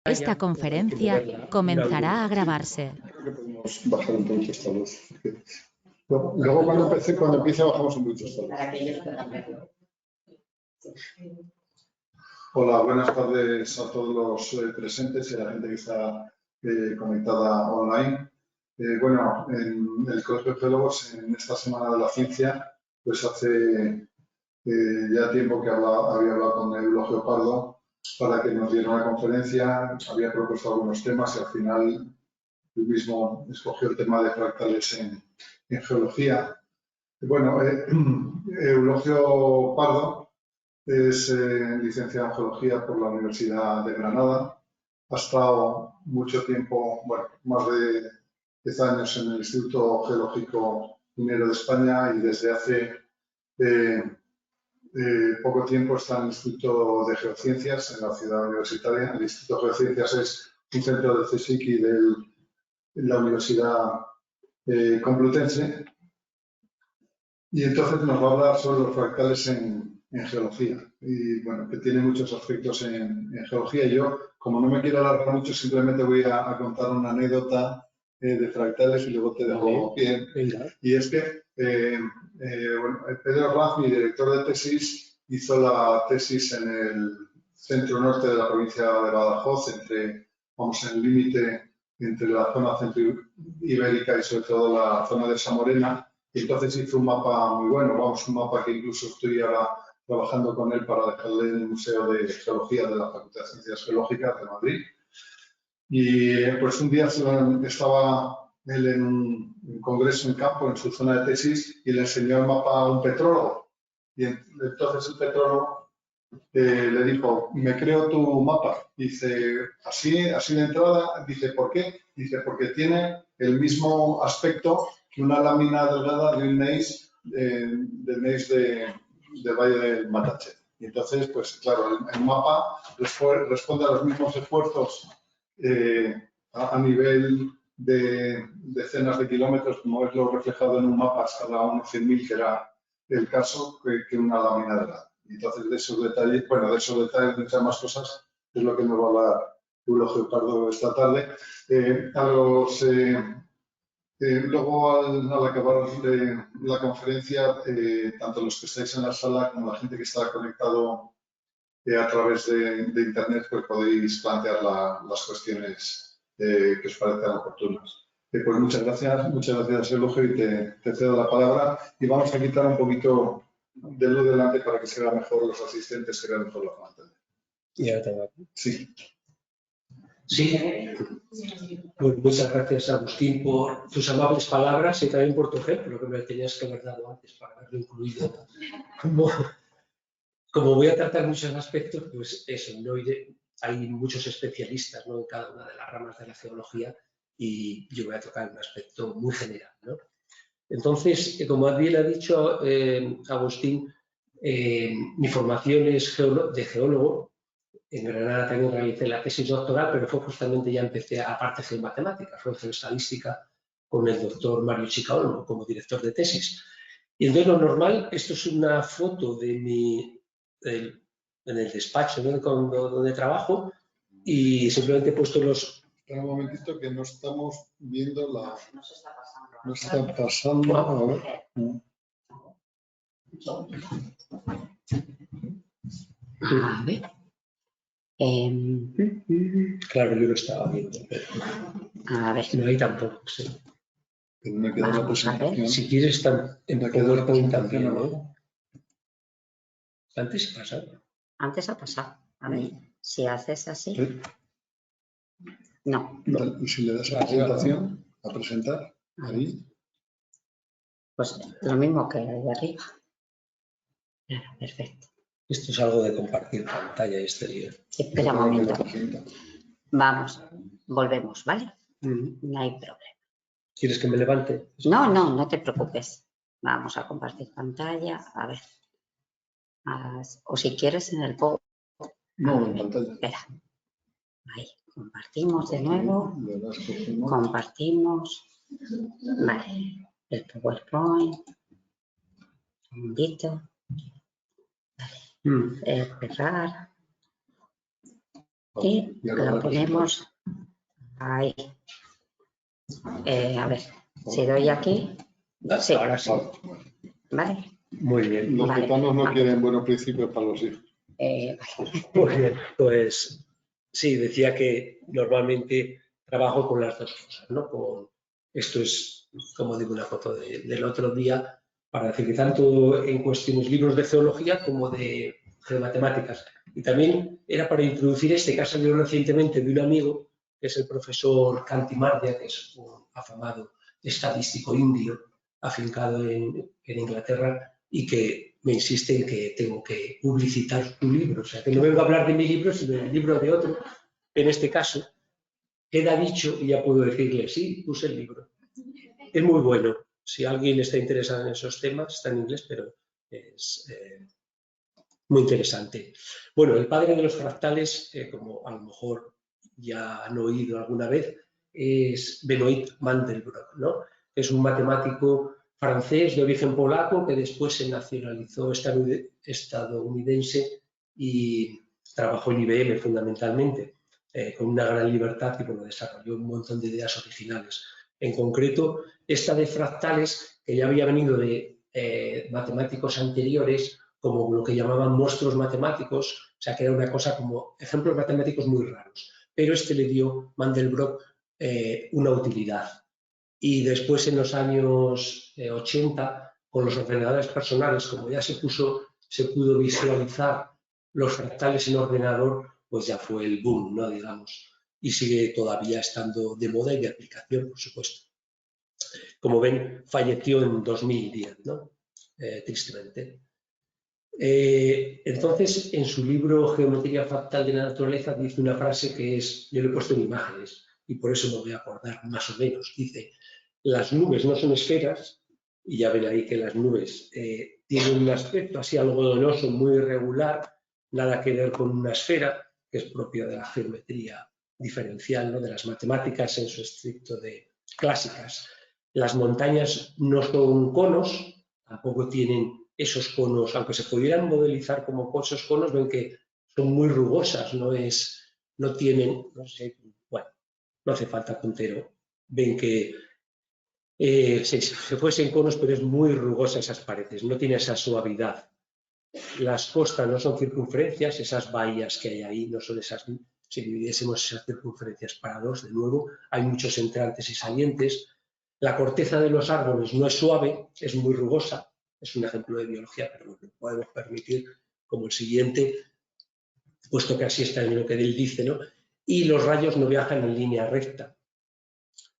Esta conferencia comenzará a grabarse. Creo que podemos bajar un poquito esta luz. Luego cuando empiece bajamos un poquito esta luz. Para que ellos puedan verlo. Hola, buenas tardes a todos los presentes y a la gente que está conectada online. Bueno, en el Colegio de Geólogos, en esta Semana de la Ciencia, pues hace ya tiempo que había hablado con Eulogio Pardo para que nos diera una conferencia, había propuesto algunos temas y al final él mismo escogió el tema de fractales en geología. Bueno, Eulogio Pardo es licenciado en geología por la Universidad de Granada. Ha estado mucho tiempo, bueno, más de 10 años en el Instituto Geológico Minero de España y desde hace poco tiempo está en el Instituto de Geociencias en la ciudad universitaria. El Instituto de Geociencias es un centro del CSIC y de la Universidad Complutense. Y entonces nos va a hablar sobre los fractales en geología. Y bueno, que tiene muchos aspectos en geología. Y yo, como no me quiero alargar mucho, simplemente voy a contar una anécdota de fractales y luego te dejo bien. Y es que bueno, Pedro Arranz, mi director de tesis, hizo la tesis en el centro norte de la provincia de Badajoz, en el límite entre la zona centro-ibérica y sobre todo la zona de Samorena. Y entonces hizo un mapa muy bueno, un mapa que incluso estoy ahora trabajando con él para dejarle en el Museo de Geología de la Facultad de Ciencias Geológicas de Madrid. Y pues un día estaba él en un congreso en campo, en su zona de tesis, y le enseñó el mapa a un petrólogo. Y entonces el petrólogo le dijo, me creo tu mapa. Dice, así de entrada, dice, ¿por qué? Dice, porque tiene el mismo aspecto que una lámina delgada de un gneiss, del gneiss del Valle del Matache. Y entonces, pues claro, el mapa responde a los mismos esfuerzos a nivel de decenas de kilómetros, como es lo reflejado en un mapa a escala 1/100.000, que era el caso, que una lámina delgada. Entonces, de esos detalles, de muchas más cosas, es lo que nos va a hablar Eulogio Pardo esta tarde. Luego, al acabar la conferencia, tanto los que estáis en la sala como la gente que está conectado a través de Internet, pues podéis plantear las cuestiones que os parezcan oportunas. Pues muchas gracias Eulogio, y te cedo la palabra. Y vamos a quitar un poquito de luz delante para que se vean mejor los asistentes, se vean mejor la pantalla. Ya tengo aquí. Sí. Sí, pues muchas gracias Agustín por tus amables palabras y también por tu ejemplo, que me tenías que haber dado antes para haberlo incluido. Como voy a tratar muchos aspectos, pues eso, ¿no? Hay muchos especialistas, ¿no?, en cada una de las ramas de la geología y yo voy a tocar un aspecto muy general, ¿no? Entonces, como bien ha dicho Agustín, mi formación es de geólogo. En Granada también realicé la tesis doctoral, pero fue justamente ya empecé, aparte de geomatemáticas, fue geoestadística con el doctor Mario Chica Olmo como director de tesis. Y entonces lo normal, esto es una foto de en el despacho, ¿no?, donde trabajo, y simplemente he puesto los... Espera un momentito que no estamos viendo la... No se está pasando. No está pasando. A ver. A ver. Claro, yo lo estaba viendo, pero A ver. no hay tampoco, sí. Pero me queda la presentación. Si quieres, está en PowerPoint también, ¿no? Antes ha pasado. Antes ha pasado. A ver, si haces así. ¿Sí? No. Y si le das a presentación, a presentar, ahí. Pues lo mismo que de arriba. Perfecto. Esto es algo de compartir pantalla exterior. Espera un momento. Vamos, volvemos, ¿vale? No hay problema. ¿Quieres que me levante? No te preocupes. Vamos a compartir pantalla. A ver. O si quieres en el PowerPoint. No, en pantalla. Espera. Ahí. Compartimos de nuevo. Compartimos. Vale. El PowerPoint. Un momentito. Vale. Cerrar. Y lo ponemos ahí. A ver, si doy aquí. Sí. Ahora sí. Vale. Muy bien. Los Vale. gitanos no quieren buenos principios para los hijos. Muy bien, pues sí, decía que normalmente trabajo con las dos cosas, ¿no? Esto es, como digo, una foto del otro día, para decir que tanto en cuestiones libros de geología como de geomatemáticas. Y también era para introducir este que ha salido recientemente de un amigo, que es el profesor Kanti Mardia, que es un afamado estadístico indio, afincado en Inglaterra, y que me insiste en que tengo que publicitar su libro. O sea, que no vengo a hablar de mi libro, sino del libro de otro. En este caso, queda dicho y ya puedo decirle, sí, puse el libro. Es muy bueno. Si alguien está interesado en esos temas, está en inglés, pero es muy interesante. Bueno, el padre de los fractales, como a lo mejor ya han oído alguna vez, es Benoit Mandelbrot, ¿no? Es un matemático francés de origen polaco que después se nacionalizó estadounidense y trabajó en IBM fundamentalmente, con una gran libertad y bueno, desarrolló un montón de ideas originales. En concreto, esta de fractales, que ya había venido de matemáticos anteriores, como lo que llamaban monstruos matemáticos, o sea, que era una cosa como ejemplos matemáticos muy raros. Pero este le dio Mandelbrot una utilidad. Y después, en los años 80, con los ordenadores personales, como ya se pudo visualizar los fractales en ordenador, pues ya fue el boom, ¿no? Digamos. Y sigue todavía estando de moda y de aplicación, por supuesto. Como ven, falleció en 2010, ¿no? Tristemente. Entonces, en su libro Geometría Fractal de la Naturaleza dice una frase que es, yo le he puesto en imágenes y por eso me voy a acordar más o menos. Dice, las nubes no son esferas, y ya ven ahí que las nubes tienen un aspecto así algodonoso, muy irregular, nada que ver con una esfera, que es propia de la geometría diferencial, ¿no? De las matemáticas en su estricto de clásicas. Las montañas no son conos, tampoco tienen esos conos, aunque se pudieran modelizar como esos conos, ven que son muy rugosas, no tienen, no sé, bueno, no hace falta puntero, ven que se fuesen conos, pero es muy rugosa esas paredes, no tiene esa suavidad. Las costas no son circunferencias, esas bahías que hay ahí no son esas, si dividiésemos esas circunferencias para dos, de nuevo, hay muchos entrantes y salientes. La corteza de los árboles no es suave, es muy rugosa. Es un ejemplo de biología, pero no podemos permitir como el siguiente, puesto que así está en lo que él dice, ¿no? Y los rayos no viajan en línea recta.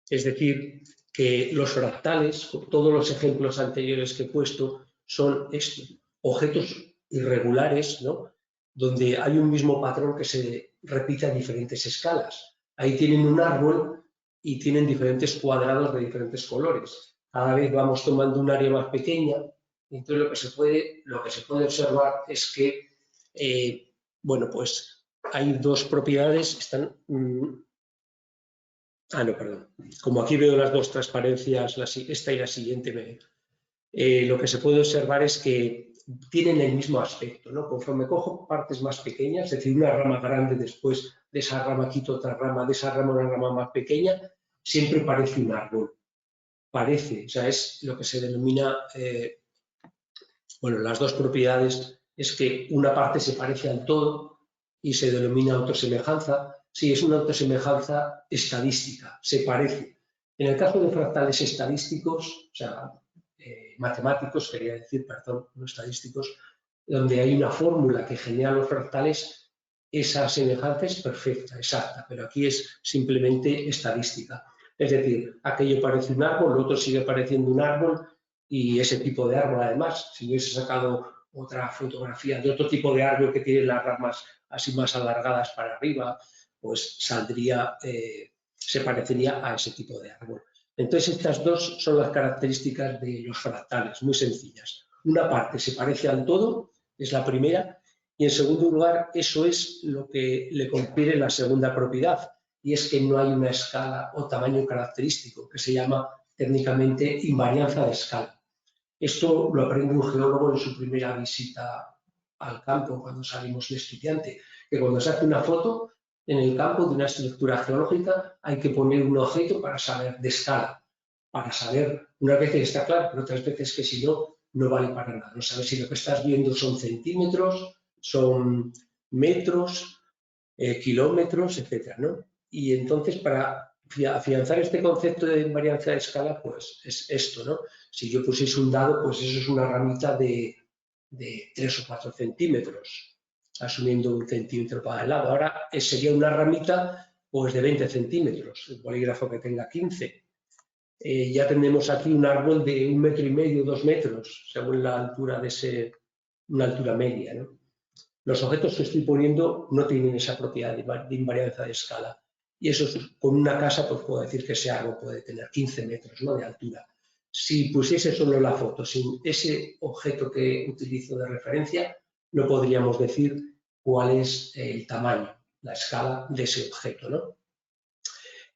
Es decir, que los fractales, todos los ejemplos anteriores que he puesto, son estos, objetos irregulares, ¿no? Donde hay un mismo patrón que se repite a diferentes escalas. Ahí tienen un árbol y tienen diferentes cuadrados de diferentes colores. Cada vez vamos tomando un área más pequeña. Entonces lo que se puede observar es que, bueno, pues hay dos propiedades, no, perdón. Como aquí veo las dos transparencias, esta y la siguiente, lo que se puede observar es que tienen el mismo aspecto, ¿no? Conforme cojo partes más pequeñas, es decir, una rama grande, después de esa rama quito otra rama, de esa rama una rama más pequeña, siempre parece un árbol. Parece, o sea, es lo que se denomina, bueno, las dos propiedades es que una parte se parece al todo y se denomina autosemejanza. Sí, es una autosemejanza estadística, se parece. En el caso de fractales estadísticos, o sea, matemáticos, quería decir, perdón, no estadísticos, donde hay una fórmula que genera los fractales, esa semejanza es perfecta, exacta, pero aquí es simplemente estadística. Es decir, aquello parece un árbol, lo otro sigue pareciendo un árbol y ese tipo de árbol, además, si hubiese sacado otra fotografía de otro tipo de árbol que tiene las ramas así más alargadas para arriba, pues saldría, se parecería a ese tipo de árbol. Entonces, estas dos son las características de los fractales, muy sencillas. Una parte se parece al todo, es la primera, y en segundo lugar, eso es lo que le confiere la segunda propiedad, y es que no hay una escala o tamaño característico, que se llama técnicamente invarianza de escala. Esto lo aprende un geólogo en su primera visita al campo, cuando salimos de estudiante, que cuando se hace una foto en el campo de una estructura geológica hay que poner un objeto para saber de escala, para saber, unas veces está claro, pero otras veces que si no, no vale para nada. No sabes si lo que estás viendo son centímetros, son metros, kilómetros, etcétera, ¿no? Y entonces, para afianzar este concepto de invarianza de escala, pues es esto, ¿no? Si yo pusiese un dado, pues eso es una ramita de 3 o 4 centímetros, asumiendo 1 centímetro para el lado. Ahora sería una ramita pues de 20 centímetros, el bolígrafo que tenga 15. Ya tenemos aquí un árbol de 1,5 metros, 2 metros, según la altura de una altura media, ¿no? Los objetos que estoy poniendo no tienen esa propiedad de invarianza de escala. Y eso con una casa, pues puedo decir que ese árbol puede tener 15 metros, ¿no?, de altura. Si pusiese solo la foto, sin ese objeto que utilizo de referencia, no podríamos decir cuál es el tamaño, la escala de ese objeto, ¿no?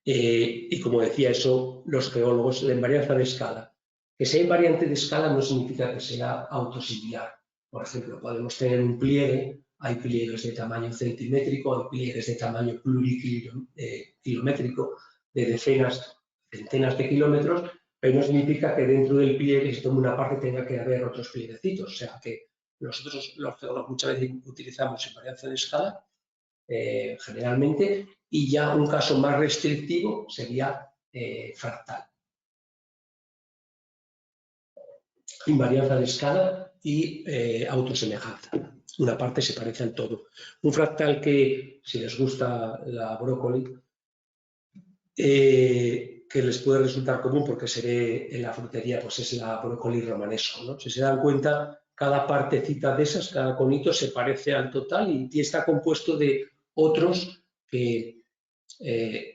Y como decía eso, los geólogos, la invarianza de escala. Que sea invariante de escala no significa que sea autosimilar. Por ejemplo, podemos tener un pliegue, hay pliegues de tamaño centimétrico, hay pliegues de tamaño plurikilométrico, de decenas, centenas de kilómetros, pero no significa que dentro del pliegue, si toma una parte, tenga que haber otros plieguecitos. O sea que nosotros, los geólogos, muchas veces utilizamos invarianza de escala, generalmente, y ya un caso más restrictivo sería fractal. Invarianza de escala y autosemejanza. Una parte se parece al todo. Un fractal que, si les gusta la brócoli, que les puede resultar común porque se ve en la frutería, pues es la brócoli romanesco, ¿no? Si se dan cuenta, cada partecita de esas, cada conito se parece al total y está compuesto de otros que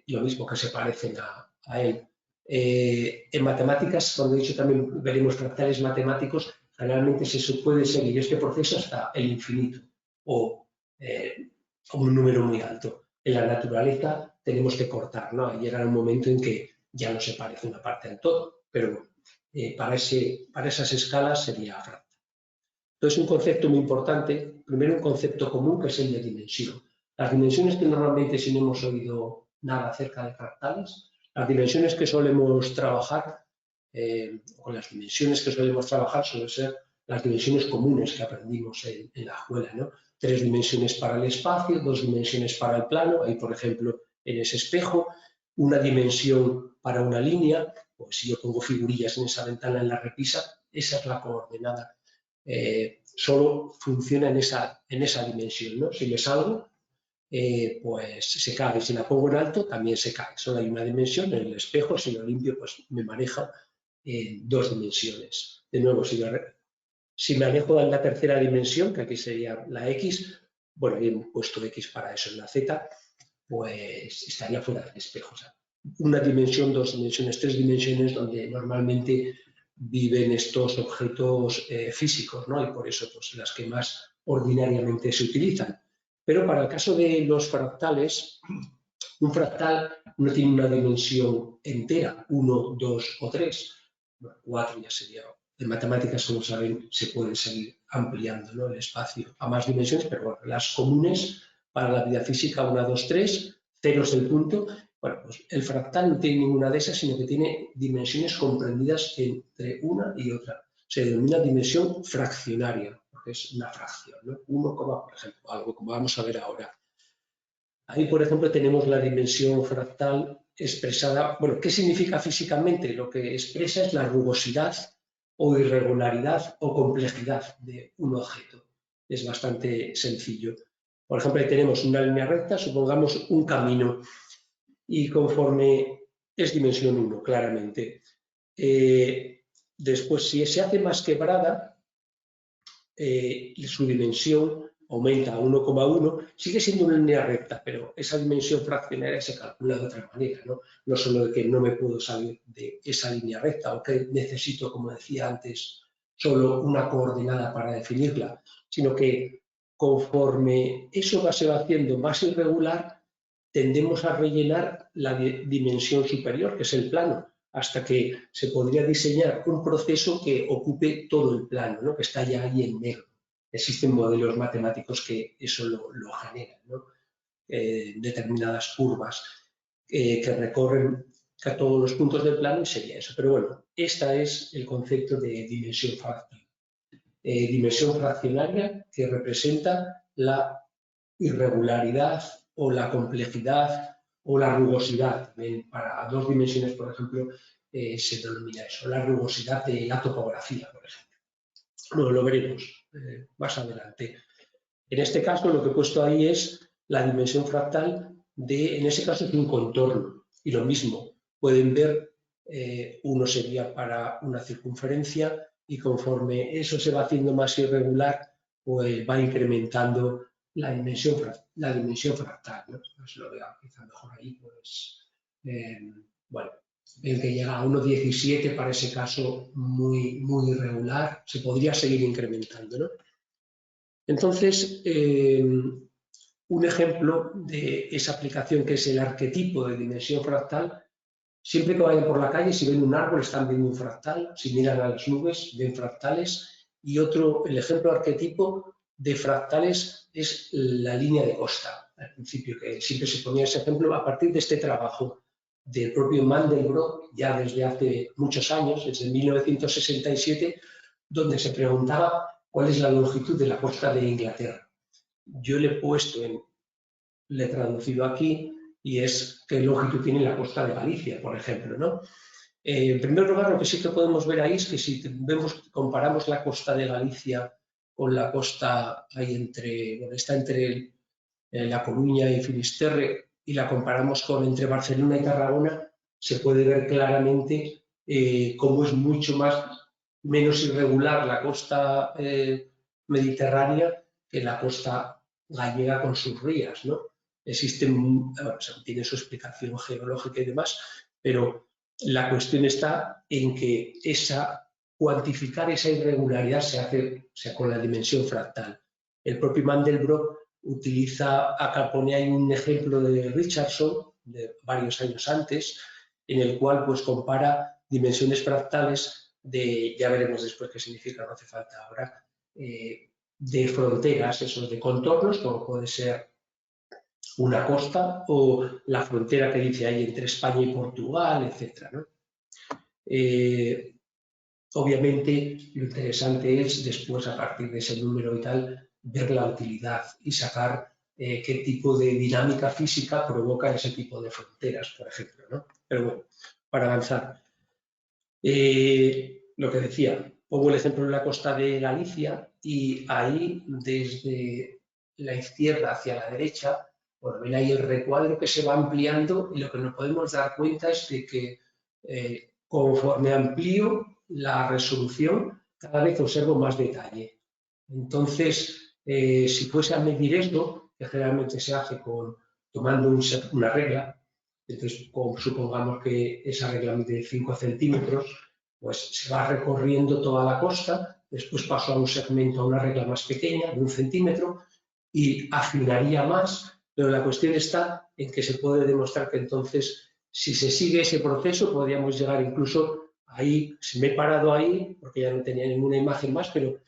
lo mismo, que se parecen a él. En matemáticas, cuando he dicho también veremos fractales matemáticos, generalmente se puede seguir este proceso hasta el infinito o un número muy alto. En la naturaleza tenemos que cortar, ¿no? Llegar a un momento en que ya no se parece una parte al todo, pero para esas escalas sería fractal. Entonces, un concepto muy importante, primero un concepto común, que es el de dimensión. Las dimensiones que normalmente, si no hemos oído nada acerca de fractales, las dimensiones que solemos trabajar, o las dimensiones que solemos trabajar suelen ser las dimensiones comunes que aprendimos en la escuela, ¿no? 3 dimensiones para el espacio, 2 dimensiones para el plano, ahí por ejemplo en ese espejo, una dimensión para una línea, pues si yo pongo figurillas en esa ventana en la repisa, esa es la coordenada. Solo funciona en esa dimensión, ¿no? Si le salgo, pues se cae. Si la pongo en alto, también se cae. Solo hay una dimensión. En el espejo, si lo limpio, pues me maneja en 2 dimensiones. De nuevo, si me alejo de la tercera dimensión, que aquí sería la X, bueno, ahí hemos puesto X para eso en la Z, pues estaría fuera del espejo. O sea, una dimensión, 2 dimensiones, 3 dimensiones, donde normalmente viven estos objetos físicos, ¿no? Y por eso, pues, las que más ordinariamente se utilizan. Pero para el caso de los fractales, un fractal no tiene una dimensión entera, 1, 2 o 3. Bueno, 4 ya sería. En matemáticas, como saben, se puede seguir ampliando, ¿no?, el espacio a más dimensiones, pero bueno, las comunes para la vida física, 1, 2, 3, 0 es el punto. Bueno, pues el fractal no tiene ninguna de esas, sino que tiene dimensiones comprendidas entre una y otra. Se denomina dimensión fraccionaria, porque es una fracción, ¿no? 1, por ejemplo, algo como vamos a ver ahora. Ahí, por ejemplo, tenemos la dimensión fractal expresada. Bueno, ¿qué significa físicamente? Lo que expresa es la rugosidad o irregularidad o complejidad de un objeto. Es bastante sencillo. Por ejemplo, ahí tenemos una línea recta, supongamos un camino, y conforme es dimensión 1, claramente. Después, si se hace más quebrada, su dimensión aumenta a 1,1, sigue siendo una línea recta, pero esa dimensión fraccionaria se calcula de otra manera, ¿no? No solo de que no me puedo salir de esa línea recta o que necesito, como decía antes, solo una coordenada para definirla, sino que conforme eso se va haciendo más irregular, tendemos a rellenar la dimensión superior, que es el plano, hasta que se podría diseñar un proceso que ocupe todo el plano, ¿no?, que está ya ahí en negro. Existen modelos matemáticos que eso lo generan, ¿no? determinadas curvas que recorren a todos los puntos del plano y sería eso. Pero bueno, este es el concepto de dimensión fractal. Dimensión fraccionaria que representa la irregularidad o la complejidad o la rugosidad. Para 2 dimensiones, por ejemplo, se denomina eso, la rugosidad de la topografía, por ejemplo. Bueno, lo veremos más adelante. En este caso, lo que he puesto ahí es la dimensión fractal en ese caso es un contorno. Y lo mismo, pueden ver, uno sería para una circunferencia y conforme eso se va haciendo más irregular, pues va incrementando la dimensión fractal, ¿no? Pues lo veo quizá mejor ahí, pues, bueno, ven que llega a 1,17 para ese caso muy, muy irregular, se podría seguir incrementando, ¿no? Entonces, un ejemplo de esa aplicación que es el arquetipo de dimensión fractal, siempre que vayan por la calle, si ven un árbol están viendo un fractal, si miran a las nubes ven fractales, y el ejemplo arquetipo de fractales es la línea de costa. Al principio, que siempre se ponía ese ejemplo a partir de este trabajo del propio Mandelbrot, ya desde hace muchos años, desde 1967, donde se preguntaba cuál es la longitud de la costa de Inglaterra. Yo le he traducido aquí y es qué longitud tiene la costa de Galicia, por ejemplo, ¿no? En primer lugar, lo que sí que podemos ver ahí es que si comparamos la costa de Galicia con la costa está entre La Coruña y Finisterre y la comparamos entre Barcelona y Tarragona, se puede ver claramente cómo es mucho menos irregular la costa mediterránea que la costa gallega con sus rías, ¿no? Tiene su explicación geológica y demás, pero la cuestión está en que cuantificar esa irregularidad se hace con la dimensión fractal. El propio Mandelbrot pone ahí un ejemplo de Richardson, de varios años antes, en el cual pues compara dimensiones fractales ya veremos después qué significa, no hace falta ahora, de fronteras, de contornos, como puede ser una costa o la frontera que dice ahí entre España y Portugal, etc., ¿no? Obviamente, lo interesante es después, a partir de ese número y tal, ver la utilidad y sacar qué tipo de dinámica física provoca ese tipo de fronteras, por ejemplo, ¿no? Pero bueno, para avanzar. Lo que decía, pongo el ejemplo de la costa de Galicia y ahí, desde la izquierda hacia la derecha, pues ven ahí el recuadro que se va ampliando y lo que nos podemos dar cuenta es de que conforme amplío la resolución, cada vez observo más detalle. Entonces, si fuese a medir esto, que generalmente se hace tomando una regla, entonces supongamos que esa regla mide 5 centímetros, pues se va recorriendo toda la costa, después paso a un segmento, a una regla más pequeña, de 1 centímetro, y afinaría más, pero la cuestión está en que se puede demostrar que entonces, si se sigue ese proceso, podríamos llegar incluso ahí, se me he parado ahí, porque ya no tenía ninguna imagen más, pero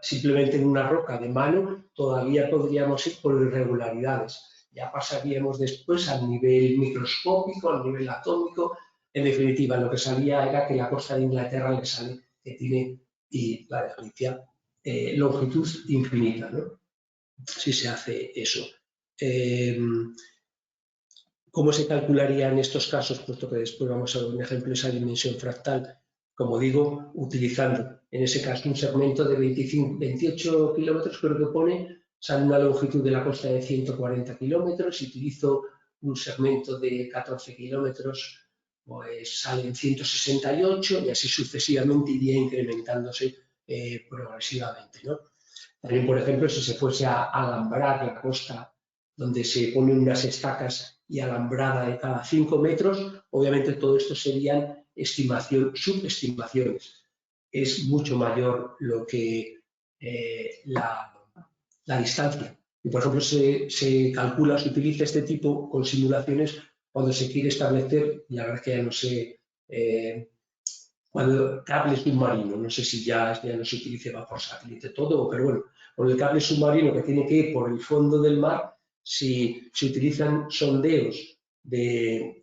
simplemente en una roca de mano, todavía podríamos ir por irregularidades. Ya pasaríamos después al nivel microscópico, al nivel atómico. En definitiva, lo que salía era que la costa de Inglaterra le sale que tiene, y la de Galicia, longitud infinita, ¿no? Si se hace eso. ¿Cómo se calcularía en estos casos? Puesto que después vamos a ver un ejemplo de esa dimensión fractal, como digo, utilizando en ese caso un segmento de 28 kilómetros, creo que pone, sale una longitud de la costa de 140 kilómetros, si utilizo un segmento de 14 kilómetros, pues salen 168 y así sucesivamente iría incrementándose progresivamente, ¿no? También, por ejemplo, si se fuese a alambrar la costa donde se ponen unas estacas y alambrada de cada 5 metros, obviamente todo esto serían subestimaciones. Es mucho mayor lo que la distancia. Y, por ejemplo, se calcula, se utiliza este tipo con simulaciones cuando se quiere establecer, y la verdad es que ya no sé, cuando cable submarino, no sé si ya no se utiliza por satélite todo, pero bueno, con el cable submarino que tiene que ir por el fondo del mar, si se utilizan sondeos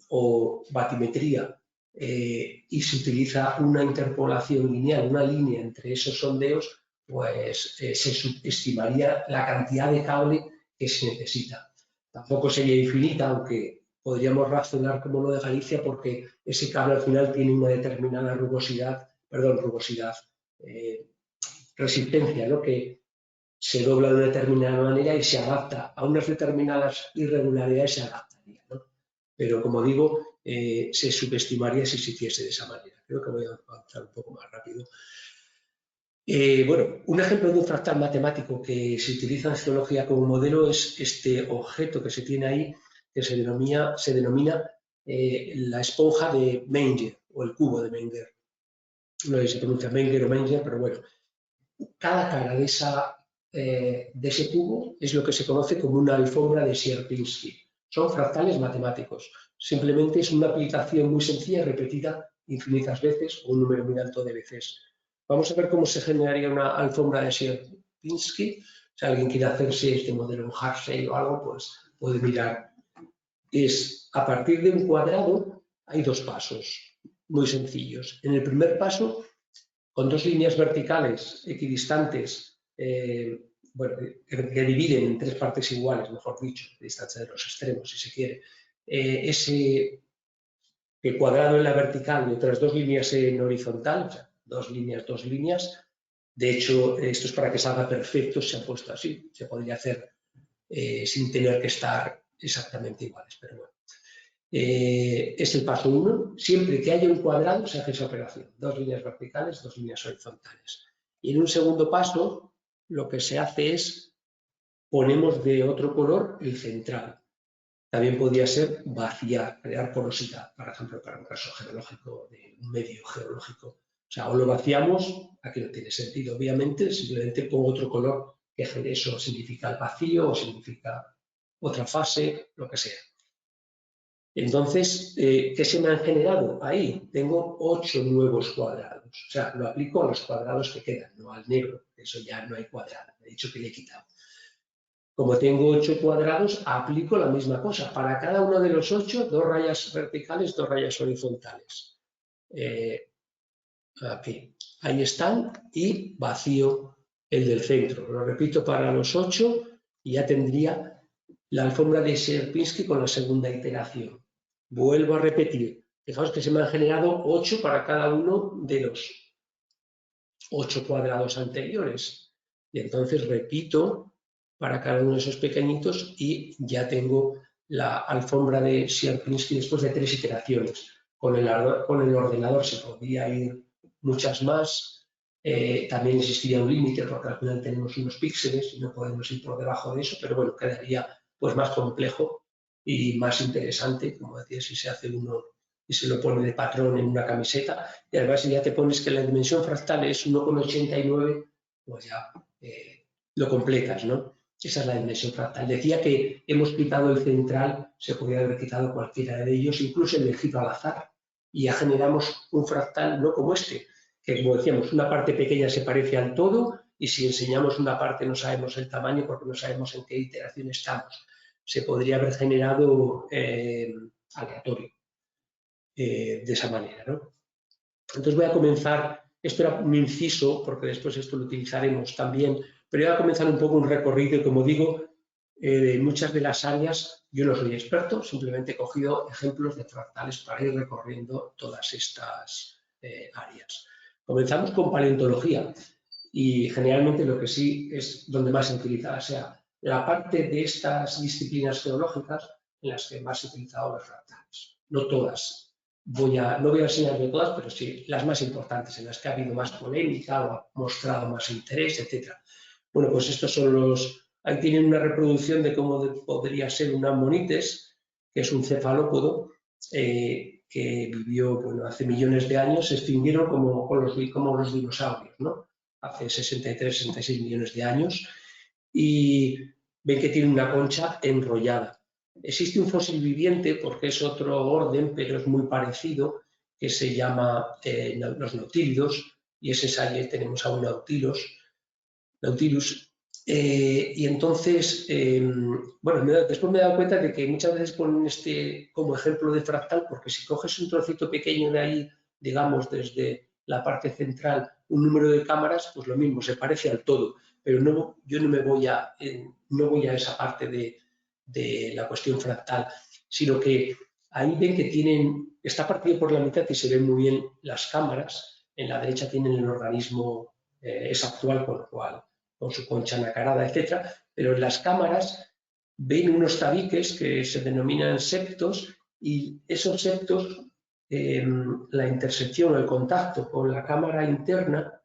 o batimetría y se utiliza una interpolación lineal, una línea entre esos sondeos, pues se subestimaría la cantidad de cable que se necesita. Tampoco sería infinita, aunque podríamos razonar como lo de Galicia, porque ese cable al final tiene una determinada resistencia, ¿no? Que se dobla de una determinada manera y se adapta a unas determinadas irregularidades, se adaptaría, ¿no? Pero como digo, se subestimaría si se hiciese de esa manera. Creo que voy a avanzar un poco más rápido. Bueno, un ejemplo de un fractal matemático que se utiliza en geología como modelo es este objeto que se tiene ahí, que se denomina la esponja de Menger o el cubo de Menger. No sé si se pronuncia Menger o Menger, pero bueno. Cada cara de ese cubo es lo que se conoce como una alfombra de Sierpinski. Son fractales matemáticos. Simplemente es una aplicación muy sencilla, repetida infinitas veces o un número muy alto de veces. Vamos a ver cómo se generaría una alfombra de Sierpinski. Si alguien quiere hacerse este modelo en Harsey o algo, pues puede mirar. A partir de un cuadrado hay dos pasos muy sencillos. En el primer paso, con dos líneas verticales equidistantes, que dividen en tres partes iguales, mejor dicho, de distancia de los extremos, si se quiere, el cuadrado en la vertical y otras dos líneas en horizontal, o sea, dos líneas. De hecho, esto es para que salga perfecto, se ha puesto así. Se podría hacer sin tener que estar exactamente iguales, pero bueno. Es el paso 1. Siempre que haya un cuadrado se hace esa operación. Dos líneas verticales, dos líneas horizontales. Y en un segundo paso lo que se hace es ponemos de otro color el central. También podría ser vaciar, crear porosidad, por ejemplo, para un caso geológico, de un medio geológico. O sea, o lo vaciamos, aquí no tiene sentido, obviamente, simplemente pongo otro color, que eso significa el vacío o significa otra fase, lo que sea. Entonces, ¿qué se me han generado? Ahí tengo 8 nuevos cuadrados. O sea, lo aplico a los cuadrados que quedan, no al negro. Eso ya no hay cuadrado. He dicho que le he quitado. Como tengo 8 cuadrados, aplico la misma cosa. Para cada uno de los 8, 2 rayas verticales, 2 rayas horizontales. Aquí. Ahí están y vacío el del centro. Lo repito para los 8 y ya tendría la alfombra de Sierpinski con la segunda iteración. Vuelvo a repetir. Fijaos que se me han generado 8 para cada uno de los 8 cuadrados anteriores. Y entonces repito para cada uno de esos pequeñitos y ya tengo la alfombra de Sierpinski después de 3 iteraciones. Con el ordenador se podría ir muchas más. También existiría un límite porque al final tenemos unos píxeles y no podemos ir por debajo de eso, pero bueno, quedaría pues más complejo y más interesante, como decía, si se hace uno y se lo pone de patrón en una camiseta. Y además, si ya te pones que la dimensión fractal es 1,89, pues ya lo completas, ¿no? Esa es la dimensión fractal. Decía que hemos quitado el central, se podría haber quitado cualquiera de ellos, incluso elegido al azar, y ya generamos un fractal no como este, que como decíamos, una parte pequeña se parece al todo, y si enseñamos una parte no sabemos el tamaño porque no sabemos en qué iteración estamos. Se podría haber generado aleatorio de esa manera, ¿no? Entonces voy a comenzar, esto era un inciso porque después esto lo utilizaremos también, pero voy a comenzar un poco un recorrido y como digo, de muchas de las áreas yo no soy experto, simplemente he cogido ejemplos de fractales para ir recorriendo todas estas áreas. Comenzamos con paleontología y generalmente lo que sí es donde más se utiliza, o sea, la parte de estas disciplinas geológicas en las que más se han utilizado los fractales. No todas. No voy a enseñar de todas, pero sí las más importantes, en las que ha habido más polémica o ha mostrado más interés, etc. Bueno, pues estos son ahí tienen una reproducción de cómo podría ser un ammonites, que es un cefalópodo que vivió hace millones de años, se extinguieron como los dinosaurios, ¿no? Hace 63, 66 millones de años, y ven que tiene una concha enrollada. Existe un fósil viviente, porque es otro orden, pero es muy parecido, que se llama los nautílidos, y ese es ahí tenemos a un nautilus, Y entonces, bueno, después me he dado cuenta de que muchas veces ponen este como ejemplo de fractal, porque si coges un trocito pequeño de ahí, digamos, desde la parte central, un número de cámaras, pues lo mismo, se parece al todo. Pero no, yo no me voy no voy a esa parte de la cuestión fractal, sino que ahí ven que está partido por la mitad y se ven muy bien las cámaras. En la derecha tienen el organismo, es actual, con lo cual con su concha nacarada, etcétera, pero en las cámaras ven unos tabiques que se denominan septos y esos septos, la intersección, el contacto con la cámara interna,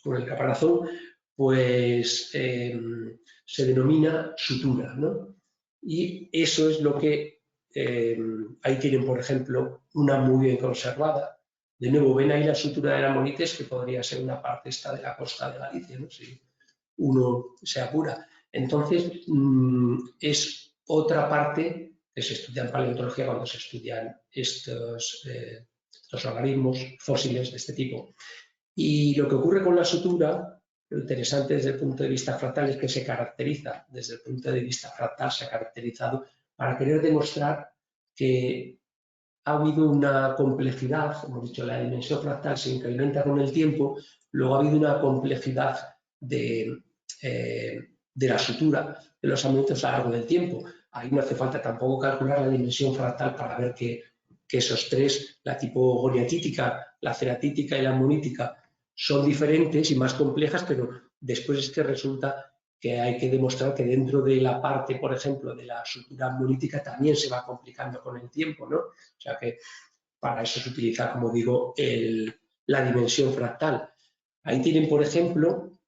con el caparazón, pues se denomina sutura, ¿no? Y eso es lo que ahí tienen, por ejemplo, una muy bien conservada. De nuevo, ven ahí la sutura de la Monites, que podría ser una parte esta de la costa de Galicia, ¿no? Si uno se apura. Entonces, es otra parte que se estudia en paleontología cuando se estudian estos organismos fósiles de este tipo. Y lo que ocurre con la sutura, lo interesante desde el punto de vista fractal es que se caracteriza, desde el punto de vista fractal se ha caracterizado para querer demostrar que ha habido una complejidad, hemos dicho, la dimensión fractal se incrementa con el tiempo, luego ha habido una complejidad de la sutura de los ambientes a lo largo del tiempo. Ahí no hace falta tampoco calcular la dimensión fractal para ver que esos tres, la tipo goniatítica, la ceratítica y la ammonítica, son diferentes y más complejas, pero después es que resulta que hay que demostrar que dentro de la parte, por ejemplo, de la sutura ammonítica también se va complicando con el tiempo, ¿no? O sea que para eso se utiliza, como digo, la dimensión fractal. Ahí tienen, por ejemplo,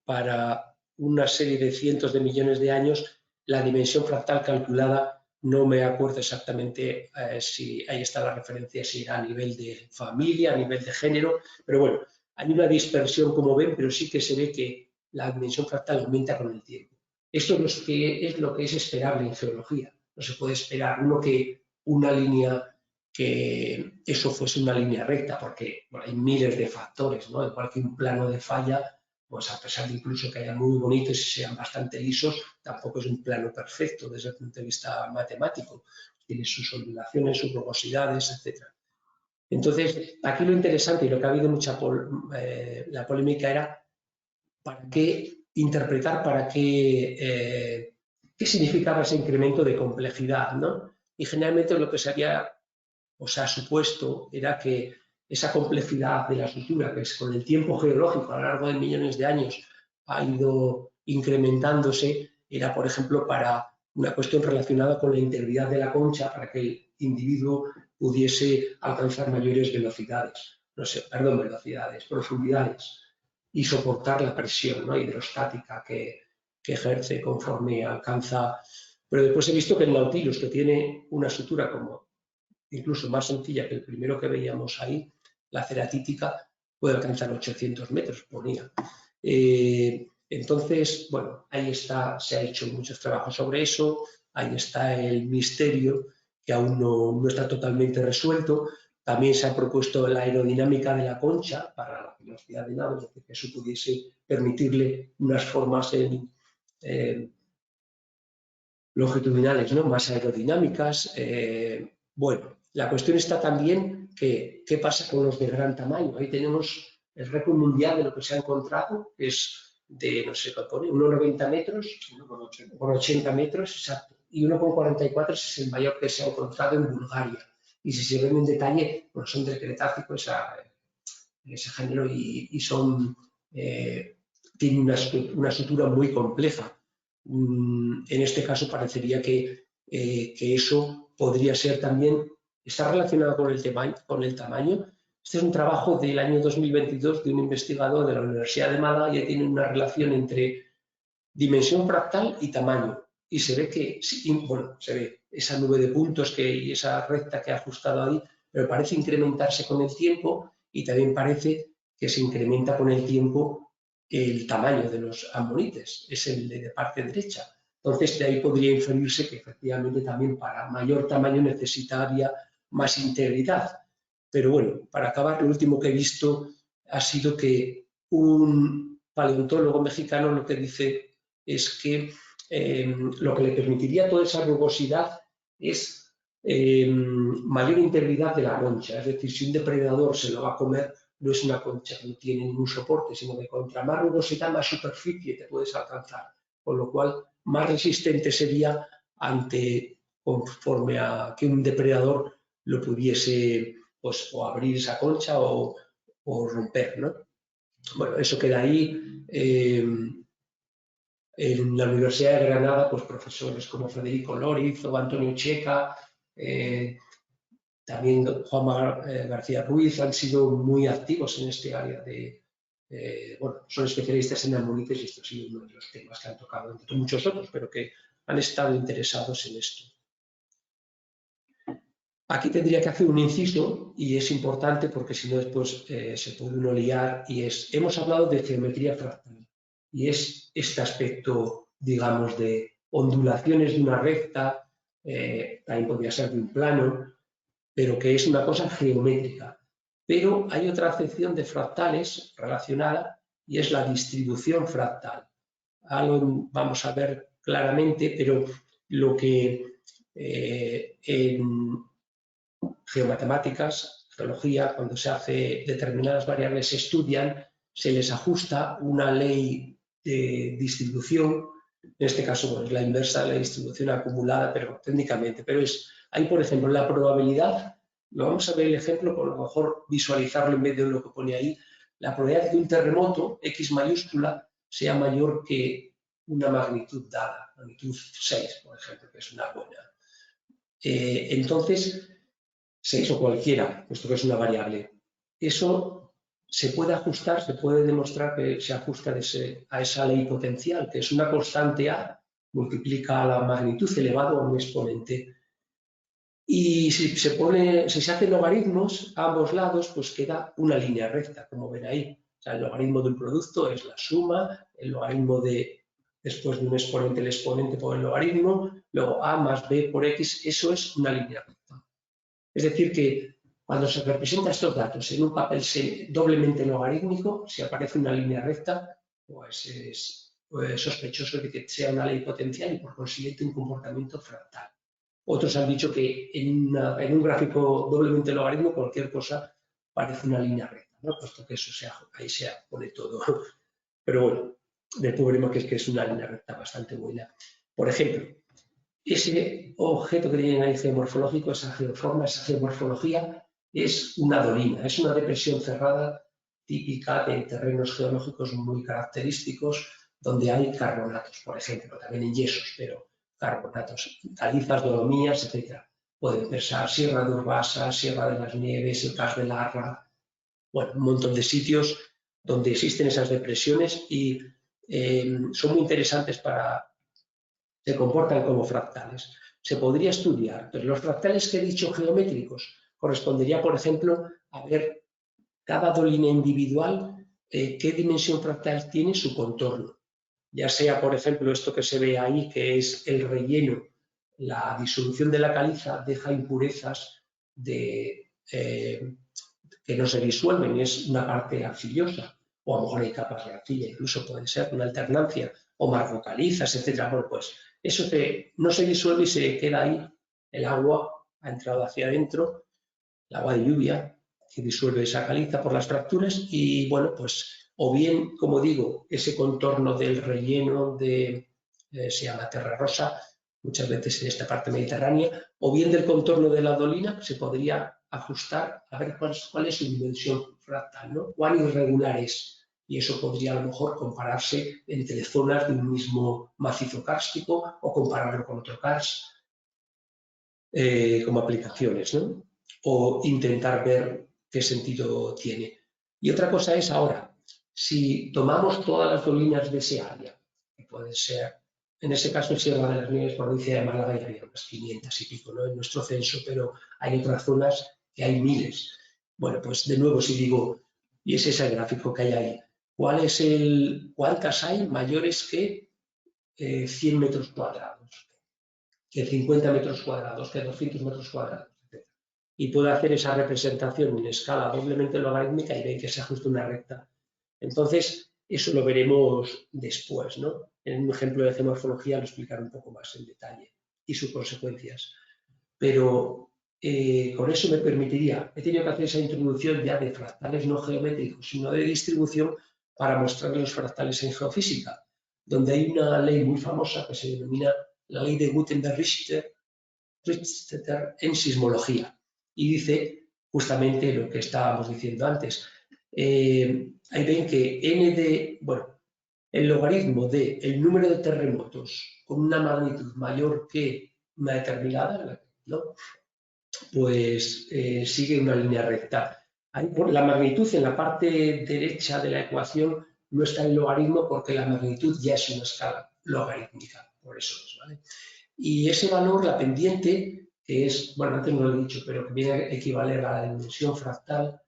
para una serie de cientos de millones de años, la dimensión fractal calculada, no me acuerdo exactamente si ahí está la referencia, si era a nivel de familia, a nivel de género, pero bueno, hay una dispersión, como ven, pero sí que se ve que la dimensión fractal aumenta con el tiempo. Esto es lo que es esperable en geología. No se puede esperar que una línea, que eso fuese una línea recta, porque bueno, hay miles de factores, ¿no? Igual que un plano de falla, pues a pesar de incluso que hayan muy bonitos y sean bastante lisos, tampoco es un plano perfecto desde el punto de vista matemático. Tiene sus ondulaciones, sus rugosidades, etc. Entonces, aquí lo interesante y lo que ha habido mucha la polémica era para qué interpretar, para qué significaba ese incremento de complejidad, ¿no? Y generalmente lo que se había supuesto era que esa complejidad de la sutura, que es con el tiempo geológico a lo largo de millones de años ha ido incrementándose, era, por ejemplo, para una cuestión relacionada con la integridad de la concha, para que el individuo pudiese alcanzar mayores velocidades, profundidades, y soportar la presión, ¿no?, hidrostática que ejerce conforme alcanza. Pero después he visto que el Nautilus, que tiene una sutura como incluso más sencilla que el primero que veíamos ahí, la ceratítica, puede alcanzar 800 metros, ponía. Entonces, bueno, ahí está, se ha hecho muchos trabajos sobre eso, ahí está el misterio que aún no está totalmente resuelto. También se ha propuesto la aerodinámica de la concha para la velocidad de nado, que eso pudiese permitirle unas formas longitudinales, ¿no?, más aerodinámicas. Bueno, la cuestión está también que qué pasa con los de gran tamaño. Ahí tenemos el récord mundial de lo que se ha encontrado, que es de, no sé qué pone, 1,90 metros, por 80 metros, exacto, y 1,44 es el mayor que se ha encontrado en Bulgaria. Y si se ven en detalle, pues son del Cretácico, ese género, y son, tienen una sutura muy compleja. En este caso parecería que eso podría ser también, está relacionado con el tamaño. Este es un trabajo del año 2022 de un investigador de la Universidad de Málaga y tiene una relación entre dimensión fractal y tamaño. Y se ve que, bueno, se ve esa nube de puntos y esa recta que ha ajustado ahí, pero parece incrementarse con el tiempo y también parece que se incrementa con el tiempo el tamaño de los ammonites, es el de parte derecha. Entonces, de ahí podría inferirse que efectivamente también para mayor tamaño necesitaría más integridad. Pero bueno, para acabar, lo último que he visto ha sido que un paleontólogo mexicano lo que dice es que lo que le permitiría toda esa rugosidad es mayor integridad de la concha. Es decir, si un depredador se lo va a comer, no es una concha que no tiene ningún soporte, sino que contra más rugosidad, más superficie te puedes alcanzar. Con lo cual, más resistente sería conforme a que un depredador lo pudiese pues, o abrir esa concha o romper, ¿no? Bueno, eso queda ahí. En la Universidad de Granada, pues profesores como Federico Loriz o Antonio Checa, también Juan García Ruiz han sido muy activos en este área bueno, son especialistas en amonites y esto ha sido uno de los temas que han tocado, entre muchos otros, pero que han estado interesados en esto. Aquí tendría que hacer un inciso y es importante porque si no después se puede uno liar y hemos hablado de geometría fractal y es este aspecto, digamos, de ondulaciones de una recta, también podría ser de un plano, pero que es una cosa geométrica. Pero hay otra acepción de fractales relacionada y es la distribución fractal. Algo vamos a ver claramente, pero lo que en geomatemáticas, geología, cuando se hace determinadas variables se estudian, se les ajusta una ley de distribución, en este caso bueno, es la inversa de la distribución acumulada, pero técnicamente, pero hay por ejemplo la probabilidad, lo vamos a ver el ejemplo, por lo mejor visualizarlo en vez de lo que pone ahí, la probabilidad de que un terremoto, X mayúscula, sea mayor que una magnitud dada, magnitud 6, por ejemplo, que es una buena. Entonces, 6 o cualquiera, puesto que es una variable. Eso se puede ajustar, se puede demostrar que se ajusta a esa ley potencial, que es una constante A, multiplica a la magnitud elevado a un exponente. Y si se hacen logaritmos a ambos lados, pues queda una línea recta, como ven ahí. O sea, el logaritmo de un producto es la suma, el logaritmo después de un exponente, el exponente por el logaritmo, luego A más B por X, eso es una línea recta. Es decir, que cuando se representan estos datos en un papel doblemente logarítmico, si aparece una línea recta, pues es sospechoso de que sea una ley potencial y por consiguiente un comportamiento fractal. Otros han dicho que en un gráfico doblemente logarítmico cualquier cosa parece una línea recta, ¿no? Puesto que eso ahí se pone todo. Pero bueno, después veremos que es una línea recta bastante buena. Por ejemplo, ese objeto que tienen ahí geomorfológico, esa geoforma, esa geomorfología, es una dolina, es una depresión cerrada típica de terrenos geológicos muy característicos donde hay carbonatos, por ejemplo, también en yesos, pero carbonatos, calizas, dolomías, etc. Pueden pensar Sierra de Urbasa, Sierra de las Nieves, el Cas de Larra, bueno, un montón de sitios donde existen esas depresiones y son muy interesantes se comportan como fractales. Se podría estudiar, pero los fractales que he dicho geométricos correspondería, por ejemplo, a ver cada dolina individual qué dimensión fractal tiene su contorno. Ya sea, por ejemplo, esto que se ve ahí, que es el relleno, la disolución de la caliza deja impurezas que no se disuelven, es una parte arcillosa, o a lo mejor hay capas de arcilla, incluso puede ser una alternancia, o marrocalizas, etc. Bueno, pues eso no se disuelve y se queda ahí, el agua ha entrado hacia adentro, el agua de lluvia que disuelve esa caliza por las fracturas y bueno, pues o bien, como digo, ese contorno del relleno se llama terra rosa, muchas veces en esta parte mediterránea, o bien del contorno de la dolina se podría ajustar a ver cuál es su dimensión fractal, ¿no? Cuán irregular es. Y eso podría a lo mejor compararse entre zonas de un mismo macizo kárstico o compararlo con otro karst como aplicaciones, ¿no? O intentar ver qué sentido tiene. Y otra cosa es ahora, si tomamos todas las dolinas de ese área, que pueden ser, en ese caso Sierra de las Nieves, provincia de Málaga, ya había unas 500 y pico, ¿no? En nuestro censo, pero hay otras zonas que hay miles. Bueno, pues de nuevo si digo, y es ese gráfico que hay ahí, ¿cuántas hay mayores que 100 metros cuadrados? Que 50 metros cuadrados, que 200 metros cuadrados, etc. Y puedo hacer esa representación en escala doblemente logarítmica y ven que se ajusta una recta. Entonces, eso lo veremos después, ¿no? En un ejemplo de geomorfología lo explicaré un poco más en detalle y sus consecuencias. Pero con eso me permitiría, he tenido que hacer esa introducción ya de fractales no geométricos, sino de distribución para mostrar los fractales en geofísica, donde hay una ley muy famosa que se denomina la ley de Gutenberg-Richter en sismología, y dice justamente lo que estábamos diciendo antes. Ahí ven que el logaritmo del número de terremotos con una magnitud mayor que una determinada, ¿no? Pues sigue una línea recta. Ahí, la magnitud en la parte derecha de la ecuación no está en logaritmo porque la magnitud ya es una escala logarítmica, por eso es, ¿vale? Y ese valor, la pendiente, que es, bueno, antes no lo he dicho, pero que viene a equivaler a la dimensión fractal,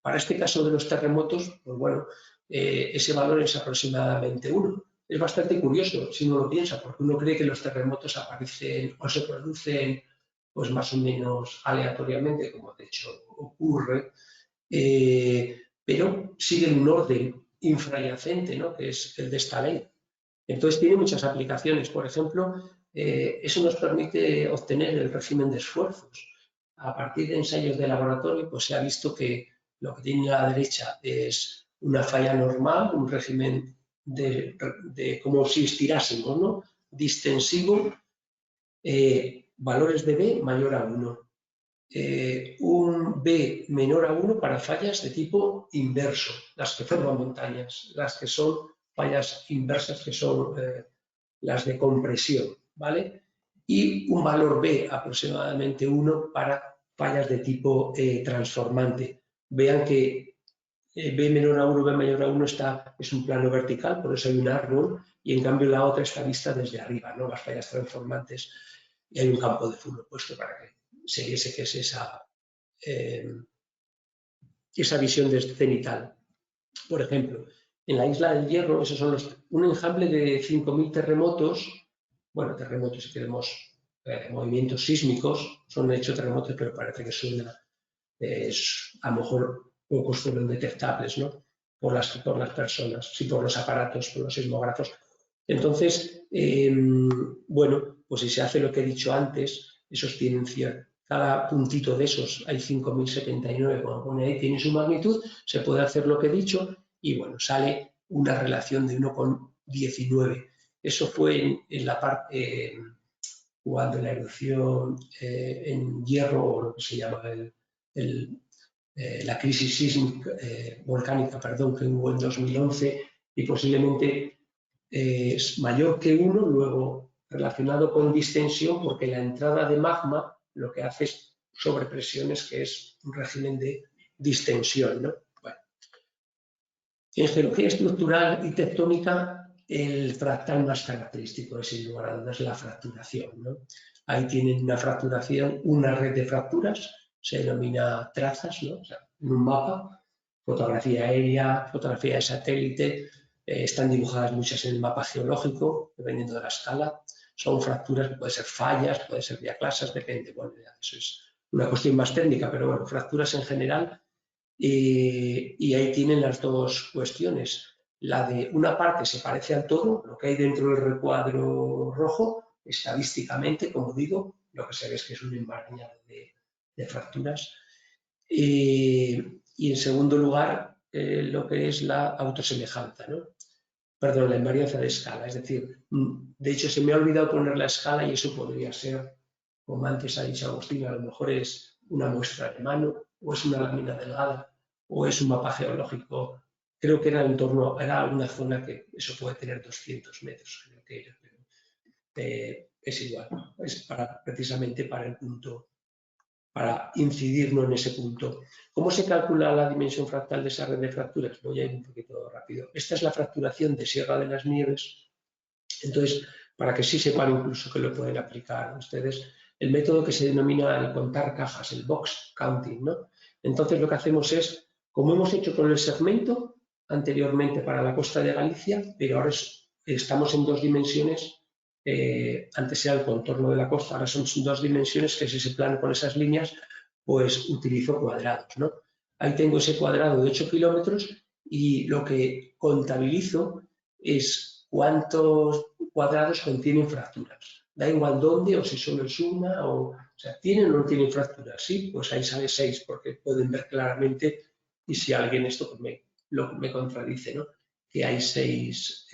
para este caso de los terremotos, pues bueno, ese valor es aproximadamente 1. Es bastante curioso si uno lo piensa, porque uno cree que los terremotos aparecen o se producen pues más o menos aleatoriamente, como de hecho ocurre, pero siguen un orden infrayacente, ¿no? Que es el de esta ley. Entonces tiene muchas aplicaciones. Por ejemplo, eso nos permite obtener el régimen de esfuerzos. A partir de ensayos de laboratorio, pues se ha visto que lo que tiene a la derecha es una falla normal, un régimen de como si estirásemos, ¿no? Distensivo, valores de B mayor a 1. Un B menor a 1 para fallas de tipo inverso, las que forman montañas, las que son fallas inversas, que son las de compresión, ¿vale? Y un valor B aproximadamente 1 para fallas de tipo transformante. Vean que B menor a 1, B mayor a 1 es un plano vertical, por eso hay un árbol, y en cambio la otra está vista desde arriba, ¿no? Las fallas transformantes, y hay un campo de flujo puesto para que se viese que es esa visión cenital. Por ejemplo, en la isla del Hierro, esos son un enjambre de 5.000 terremotos, bueno, terremotos si queremos, movimientos sísmicos, son hechos terremotos, pero parece que suena, a lo mejor pocos fueron detectables, ¿no? Por las personas, sí, por los aparatos, por los sismógrafos. Entonces, bueno, pues si se hace lo que he dicho antes, esos tienen cada puntito de esos, hay 5.079, como pone ahí, tiene su magnitud, se puede hacer lo que he dicho y bueno, sale una relación de 1,19. Eso fue en la parte, cuando la erupción en Hierro, o lo que se llama la crisis sísmica, volcánica, perdón, que hubo en 2011 y posiblemente es mayor que 1, luego relacionado con distensión, porque la entrada de magma lo que hace es sobrepresiones, que es un régimen de distensión, ¿no? Bueno. En geología estructural y tectónica, el fractal más característico es, sin lugar a dudas, la fracturación, ¿no? Ahí tienen una fracturación, una red de fracturas, se denomina trazas, ¿no? O sea, en un mapa, fotografía aérea, fotografía de satélite, están dibujadas muchas en el mapa geológico, dependiendo de la escala. Son fracturas que pueden ser fallas, pueden ser diaclasas, depende. Bueno, eso es una cuestión más técnica, pero bueno, fracturas en general. Y ahí tienen las dos cuestiones. La de una parte se parece al todo, lo que hay dentro del recuadro rojo, estadísticamente, como digo, lo que se ve es que es un enmarañado de fracturas. Y en segundo lugar, lo que es la autosemejanza, ¿no? Perdón, la invarianza de escala. Es decir, de hecho se me ha olvidado poner la escala y eso podría ser, como antes ha dicho Agustín, a lo mejor es una muestra de mano o es una lámina delgada o es un mapa geológico. Creo que era era una zona que eso puede tener 200 metros, creo que era, pero es igual, es precisamente para el punto, para incidirnos en ese punto. ¿Cómo se calcula la dimensión fractal de esa red de fracturas? Voy a ir un poquito rápido. Esta es la fracturación de Sierra de las Nieves. Entonces, para que sí sepan incluso que lo pueden aplicar ustedes, el método que se denomina el contar cajas, el box counting, ¿no? Entonces, lo que hacemos es, como hemos hecho con el segmento anteriormente para la costa de Galicia, pero ahora estamos en 2 dimensiones. Antes era el contorno de la costa, ahora son 2 dimensiones, que es ese plano con esas líneas, pues utilizo cuadrados, ¿no? Ahí tengo ese cuadrado de 8 kilómetros y lo que contabilizo es cuántos cuadrados contienen fracturas. Da igual dónde o si solo es una, o sea, ¿tienen o no tienen fracturas? Sí, pues ahí sale 6 porque pueden ver claramente, y si alguien esto me contradice, ¿no? Que hay 6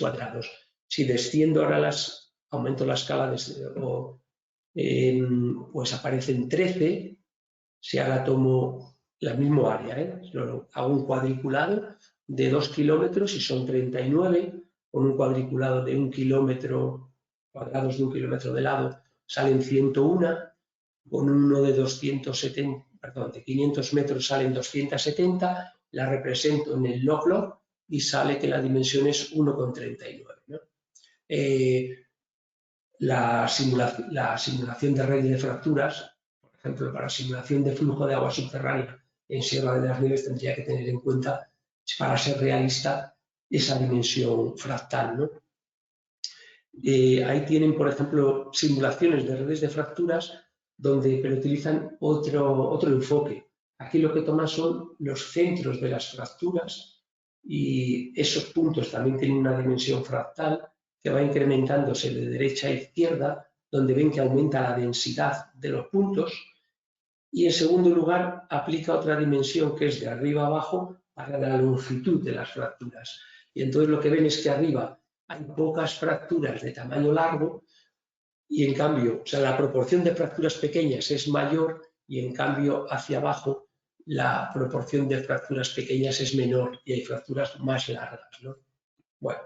cuadrados. Si desciendo ahora aumento la escala pues aparecen 13. Si ahora tomo la misma área, hago un cuadriculado de 2 kilómetros y son 39, con un cuadriculado de 1 kilómetro, cuadrados de 1 kilómetro de lado, salen 101, con uno de 500 metros salen 270, la represento en el log-log y sale que la dimensión es 1,39. ¿no? La simulación de redes de fracturas, por ejemplo, para simulación de flujo de agua subterránea en Sierra de las Nieves tendría que tener en cuenta, para ser realista, esa dimensión fractal, ¿no? Ahí tienen, por ejemplo, simulaciones de redes de fracturas pero utilizan otro enfoque. Aquí lo que toman son los centros de las fracturas y esos puntos también tienen una dimensión fractal que va incrementándose de derecha a izquierda, donde ven que aumenta la densidad de los puntos. Y en segundo lugar, aplica otra dimensión que es de arriba a abajo para la longitud de las fracturas. Y entonces lo que ven es que arriba hay pocas fracturas de tamaño largo y en cambio, o sea, la proporción de fracturas pequeñas es mayor y en cambio hacia abajo la proporción de fracturas pequeñas es menor y hay fracturas más largas, ¿no? Bueno,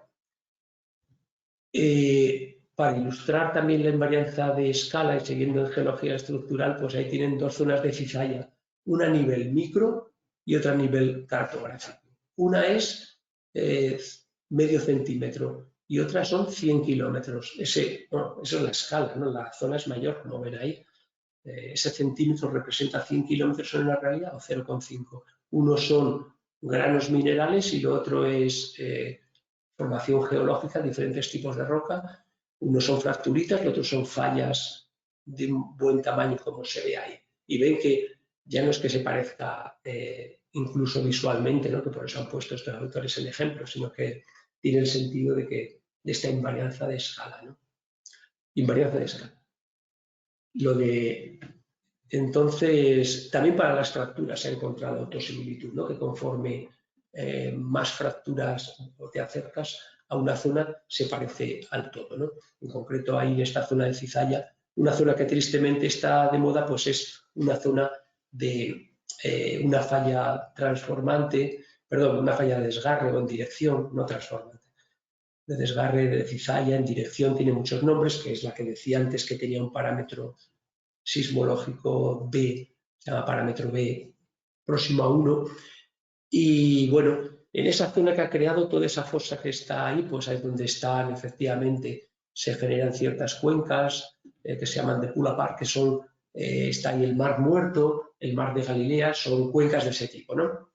para ilustrar también la invarianza de escala y siguiendo en geología estructural, pues ahí tienen 2 zonas de cizalla, una a nivel micro y otra a nivel cartográfico. Una es medio centímetro y otras son 100 kilómetros. Eso es la escala, ¿no? La zona es mayor, como ven ahí. Ese centímetro representa 100 kilómetros en la realidad o 0,5. Uno son granos minerales y lo otro es formación geológica, diferentes tipos de roca. Unos son fracturitas y otros son fallas de un buen tamaño, como se ve ahí. Y ven que ya no es que se parezca incluso visualmente, ¿no? Que por eso han puesto estos autores el ejemplo, sino que tiene el sentido de esta invarianza de escala, ¿no? Invarianza de escala. Entonces, también para las fracturas se ha encontrado autosimilitud, ¿no? Que conforme más fracturas o te acercas a una zona, se parece al todo, ¿no? En concreto, ahí en esta zona de cizalla, una zona que tristemente está de moda, pues es una zona de una falla transformante, perdón, una falla de desgarre o en dirección, no transformante, de desgarre de cizalla en dirección, tiene muchos nombres, que es la que decía antes que tenía un parámetro sismológico B, se llama parámetro B próximo a 1. Y bueno, en esa zona que ha creado toda esa fosa que está ahí, pues es donde están efectivamente, se generan ciertas cuencas que se llaman de Pula Park, que son, está ahí el Mar Muerto, el Mar de Galilea, son cuencas de ese tipo, ¿no?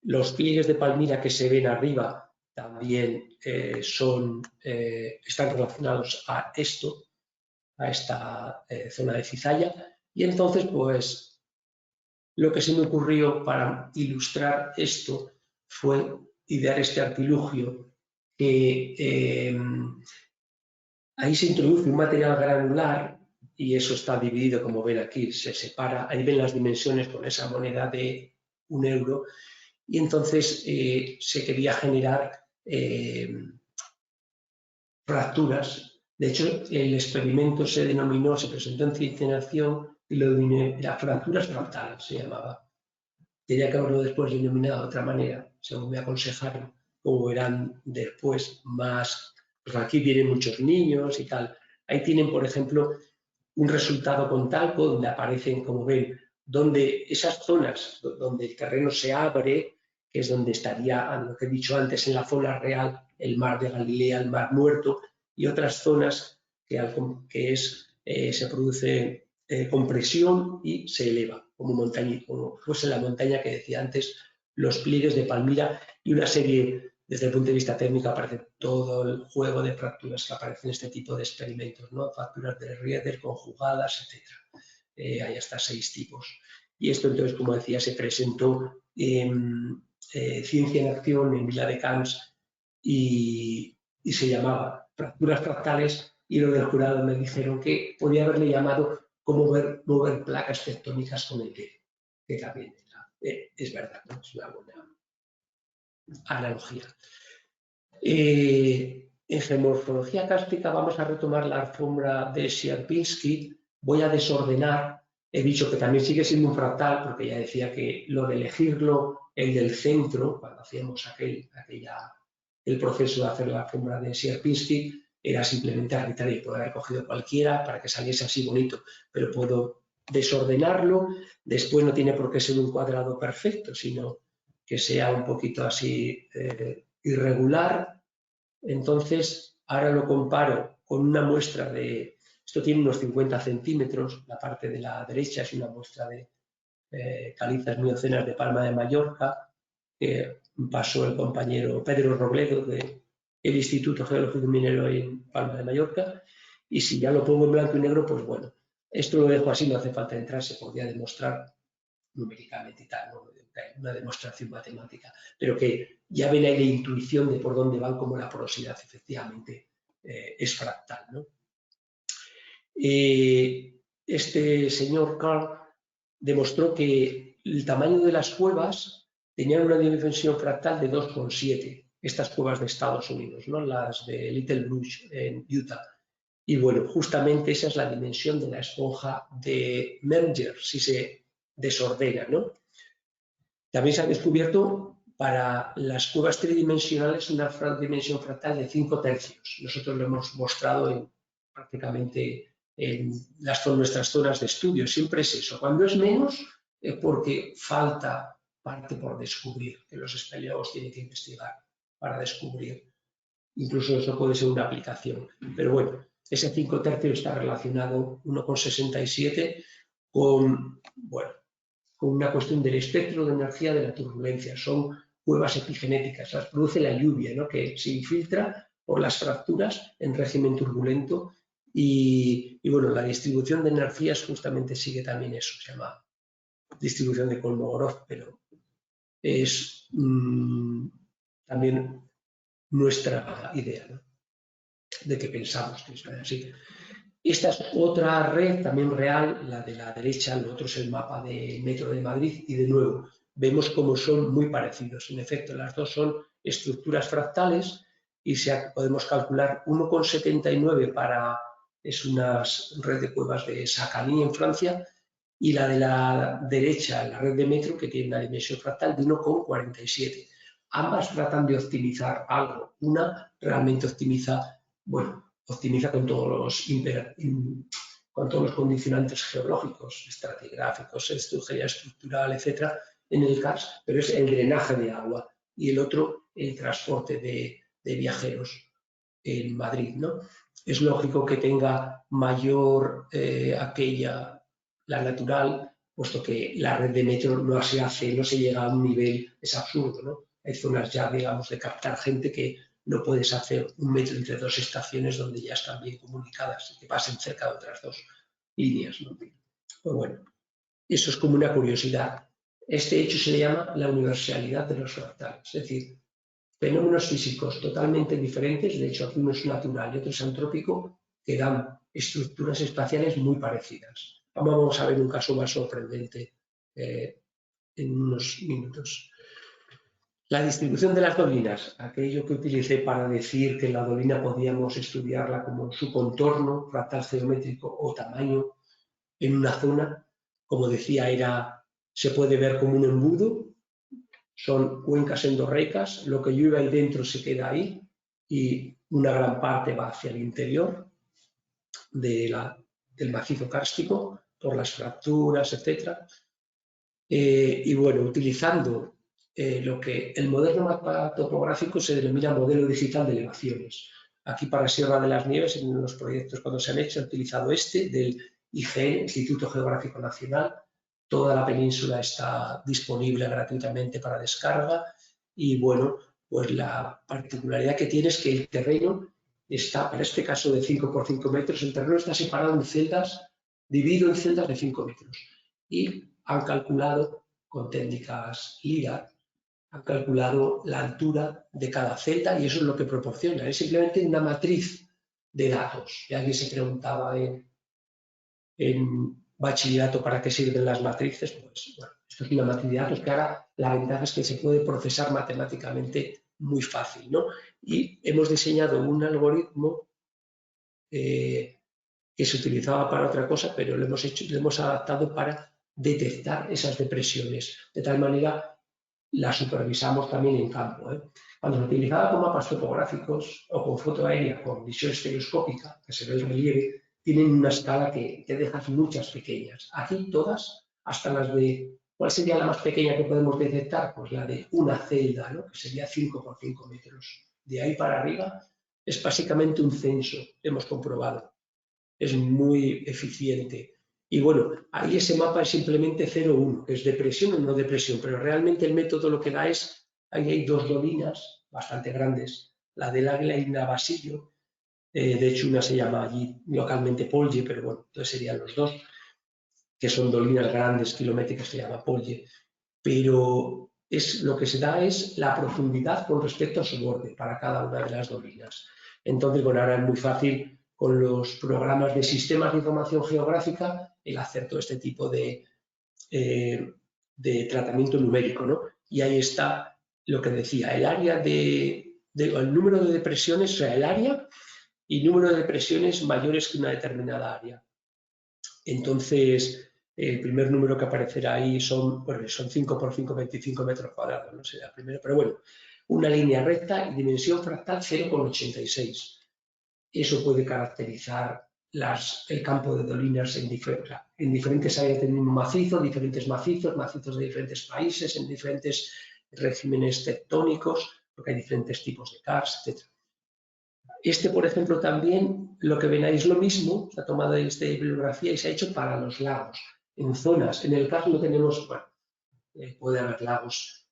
Los pliegues de Palmira que se ven arriba también están relacionados a esto, a esta zona de cizalla. Y entonces, pues, lo que se me ocurrió para ilustrar esto fue idear este artilugio que ahí se introduce un material granular y eso está dividido, como ven aquí, se separa, ahí ven las dimensiones con esa moneda de 1 euro y entonces se quería generar fracturas. De hecho, el experimento se presentó en Ciencia y Nación y lo denominé fracturas fractales, se llamaba. Tenía que haberlo después denominado de otra manera, según me aconsejaron, como verán después, más, pues aquí vienen muchos niños y tal. Ahí tienen, por ejemplo, un resultado con talco donde aparecen, como ven, donde esas zonas donde el terreno se abre, que es donde estaría, lo que he dicho antes, en la zona real, el Mar de Galilea, el Mar Muerto, y otras zonas que se produce compresión y se eleva, como montaña, como fuese la montaña que decía antes, los pliegues de Palmira y una serie, desde el punto de vista técnico, aparece todo el juego de fracturas que aparecen en este tipo de experimentos, ¿no? Fracturas de Rieder conjugadas, etc. Hay hasta 6 tipos. y esto entonces, como decía, se presentó en Ciencia en Acción en Vila de Camps y se llamaba Fracturas fractales, y los del jurado me dijeron que podía haberle llamado Cómo mover placas tectónicas con el dedo, que también es verdad, ¿no? Es una buena analogía. En geomorfología kárstica vamos a retomar la alfombra de Sierpinski. Voy a desordenar, he dicho que también sigue siendo un fractal, porque ya decía que lo de elegirlo, el del centro, cuando hacíamos el proceso de hacer la alfombra de Sierpinski, era simplemente arbitrario, puedo haber cogido cualquiera para que saliese así bonito, pero puedo desordenarlo. Después no tiene por qué ser un cuadrado perfecto, sino que sea un poquito así irregular. Entonces, ahora lo comparo con una muestra de, esto tiene unos 50 centímetros, la parte de la derecha es una muestra de calizas miocenas de Palma de Mallorca, que pasó el compañero Pedro Robledo del Instituto Geológico y Minero en Palma de Mallorca, y si ya lo pongo en blanco y negro, pues bueno, esto lo dejo así, no hace falta entrar, se podría demostrar numéricamente y tal, ¿no? Una demostración matemática, pero que ya ven ahí la intuición de por dónde van, como la porosidad efectivamente es fractal, ¿no? Este señor Karl demostró que el tamaño de las cuevas tenían una dimensión fractal de 2,7, estas cuevas de Estados Unidos, ¿no? Las de Little Brush en Utah. Y bueno, justamente esa es la dimensión de la esponja de Merger, si se desordena, ¿no? También se ha descubierto para las cuevas tridimensionales una dimensión fractal de 5 tercios. Nosotros lo hemos mostrado prácticamente en nuestras zonas de estudio. Siempre es eso. Cuando es menos es porque falta parte por descubrir, que los espeleólogos tienen que investigar para descubrir. Incluso eso puede ser una aplicación. Pero bueno, ese 5 tercios está relacionado 1,67 con, bueno, con una cuestión del espectro de energía de la turbulencia. Son cuevas epigenéticas, las produce la lluvia, ¿no? Que se infiltra por las fracturas en régimen turbulento y bueno, la distribución de energías justamente sigue también eso, se llama distribución de Kolmogorov, pero es también nuestra idea, ¿no? De que pensamos que es así. Esta es otra red también real, la de la derecha, lo otro es el mapa de Metro de Madrid y de nuevo vemos cómo son muy parecidos. En efecto, las dos son estructuras fractales y podemos calcular 1,79 es una red de cuevas de Sacagny en Francia, y la de la derecha, la red de Metro, que tiene una dimensión fractal de 1,47. Ambas tratan de optimizar algo. Una realmente optimiza, bueno, optimiza con todos los condicionantes geológicos, estratigráficos, geología estructural, etcétera, en el CARS, pero es el drenaje de agua, y el otro el transporte de viajeros en Madrid, ¿no? Es lógico que tenga mayor la natural, puesto que la red de Metro no se llega a un nivel, es absurdo, ¿no? Hay zonas ya, digamos, de captar gente que no puedes hacer un metro entre dos estaciones donde ya están bien comunicadas y que pasen cerca de otras dos líneas, ¿no? Pues bueno, eso es como una curiosidad. Este hecho se le llama la universalidad de los fractales, es decir, fenómenos físicos totalmente diferentes, de hecho aquí uno es natural y otro es antrópico, que dan estructuras espaciales muy parecidas. Vamos a ver un caso más sorprendente en unos minutos. La distribución de las dolinas, aquello que utilicé para decir que la dolina podíamos estudiarla como su contorno, fractal geométrico o tamaño en una zona, como decía, se puede ver como un embudo, son cuencas endorreicas, lo que llueve ahí dentro se queda ahí y una gran parte va hacia el interior del macizo kárstico por las fracturas, etc. Y bueno, utilizando lo que el moderno mapa topográfico se denomina modelo digital de elevaciones. Aquí para Sierra de las Nieves, en los proyectos cuando se han hecho, he utilizado del IGN, Instituto Geográfico Nacional. Toda la península está disponible gratuitamente para descarga y bueno, pues la particularidad que tiene es que el terreno está, para este caso de 5 por 5 metros, el terreno está separado en celdas, dividido en celdas de 5 metros. Y han calculado con técnicas LIDAR, han calculado la altura de cada celda y eso es lo que proporciona. Es simplemente una matriz de datos. Y alguien se preguntaba en bachillerato para qué sirven las matrices. Pues bueno, esto es una matriz de datos que ahora la ventaja es que se puede procesar matemáticamente muy fácil, ¿no? Y hemos diseñado un algoritmo que se utilizaba para otra cosa, pero lo hemos adaptado para detectar esas depresiones. De tal manera, las supervisamos también en campo, ¿eh? Cuando se utilizaba con mapas topográficos o con foto aérea con visión estereoscópica, que se ve el relieve, tienen una escala que dejas muchas pequeñas. Aquí todas, hasta las de... ¿Cuál sería la más pequeña que podemos detectar? Pues la de una celda, ¿no? Que sería 5 por 5 metros. De ahí para arriba es básicamente un censo, hemos comprobado. Es muy eficiente. Y bueno, ahí ese mapa es simplemente 0,1, que es depresión o no depresión, pero realmente el método lo que da es, ahí hay dos dolinas bastante grandes, la del Águila y una Basilio, de hecho una se llama allí localmente Polje, pero bueno, entonces serían los dos, que son dolinas grandes, kilométricas, se llama Polje, pero lo que se da es la profundidad con respecto a su borde para cada una de las dolinas. Entonces, bueno, ahora es muy fácil con los programas de sistemas de información geográfica el hacer todo este tipo de tratamiento numérico, ¿no? Y ahí está lo que decía, el área el número de depresiones, o sea, el área y número de depresiones mayores que una determinada área. Entonces, el primer número que aparecerá ahí son 5 por 5, 25 metros cuadrados, no sé, la primera, pero bueno, una línea recta y dimensión fractal 0,86. Eso puede caracterizar el campo de dolinas en diferentes áreas del mismo macizo, diferentes macizos de diferentes países, en diferentes regímenes tectónicos, porque hay diferentes tipos de karst, etc. Por ejemplo, también lo que ven ahí es lo mismo, se ha tomado esta bibliografía y se ha hecho para los lagos, en zonas. En el karst no tenemos, bueno, puede haber lagos,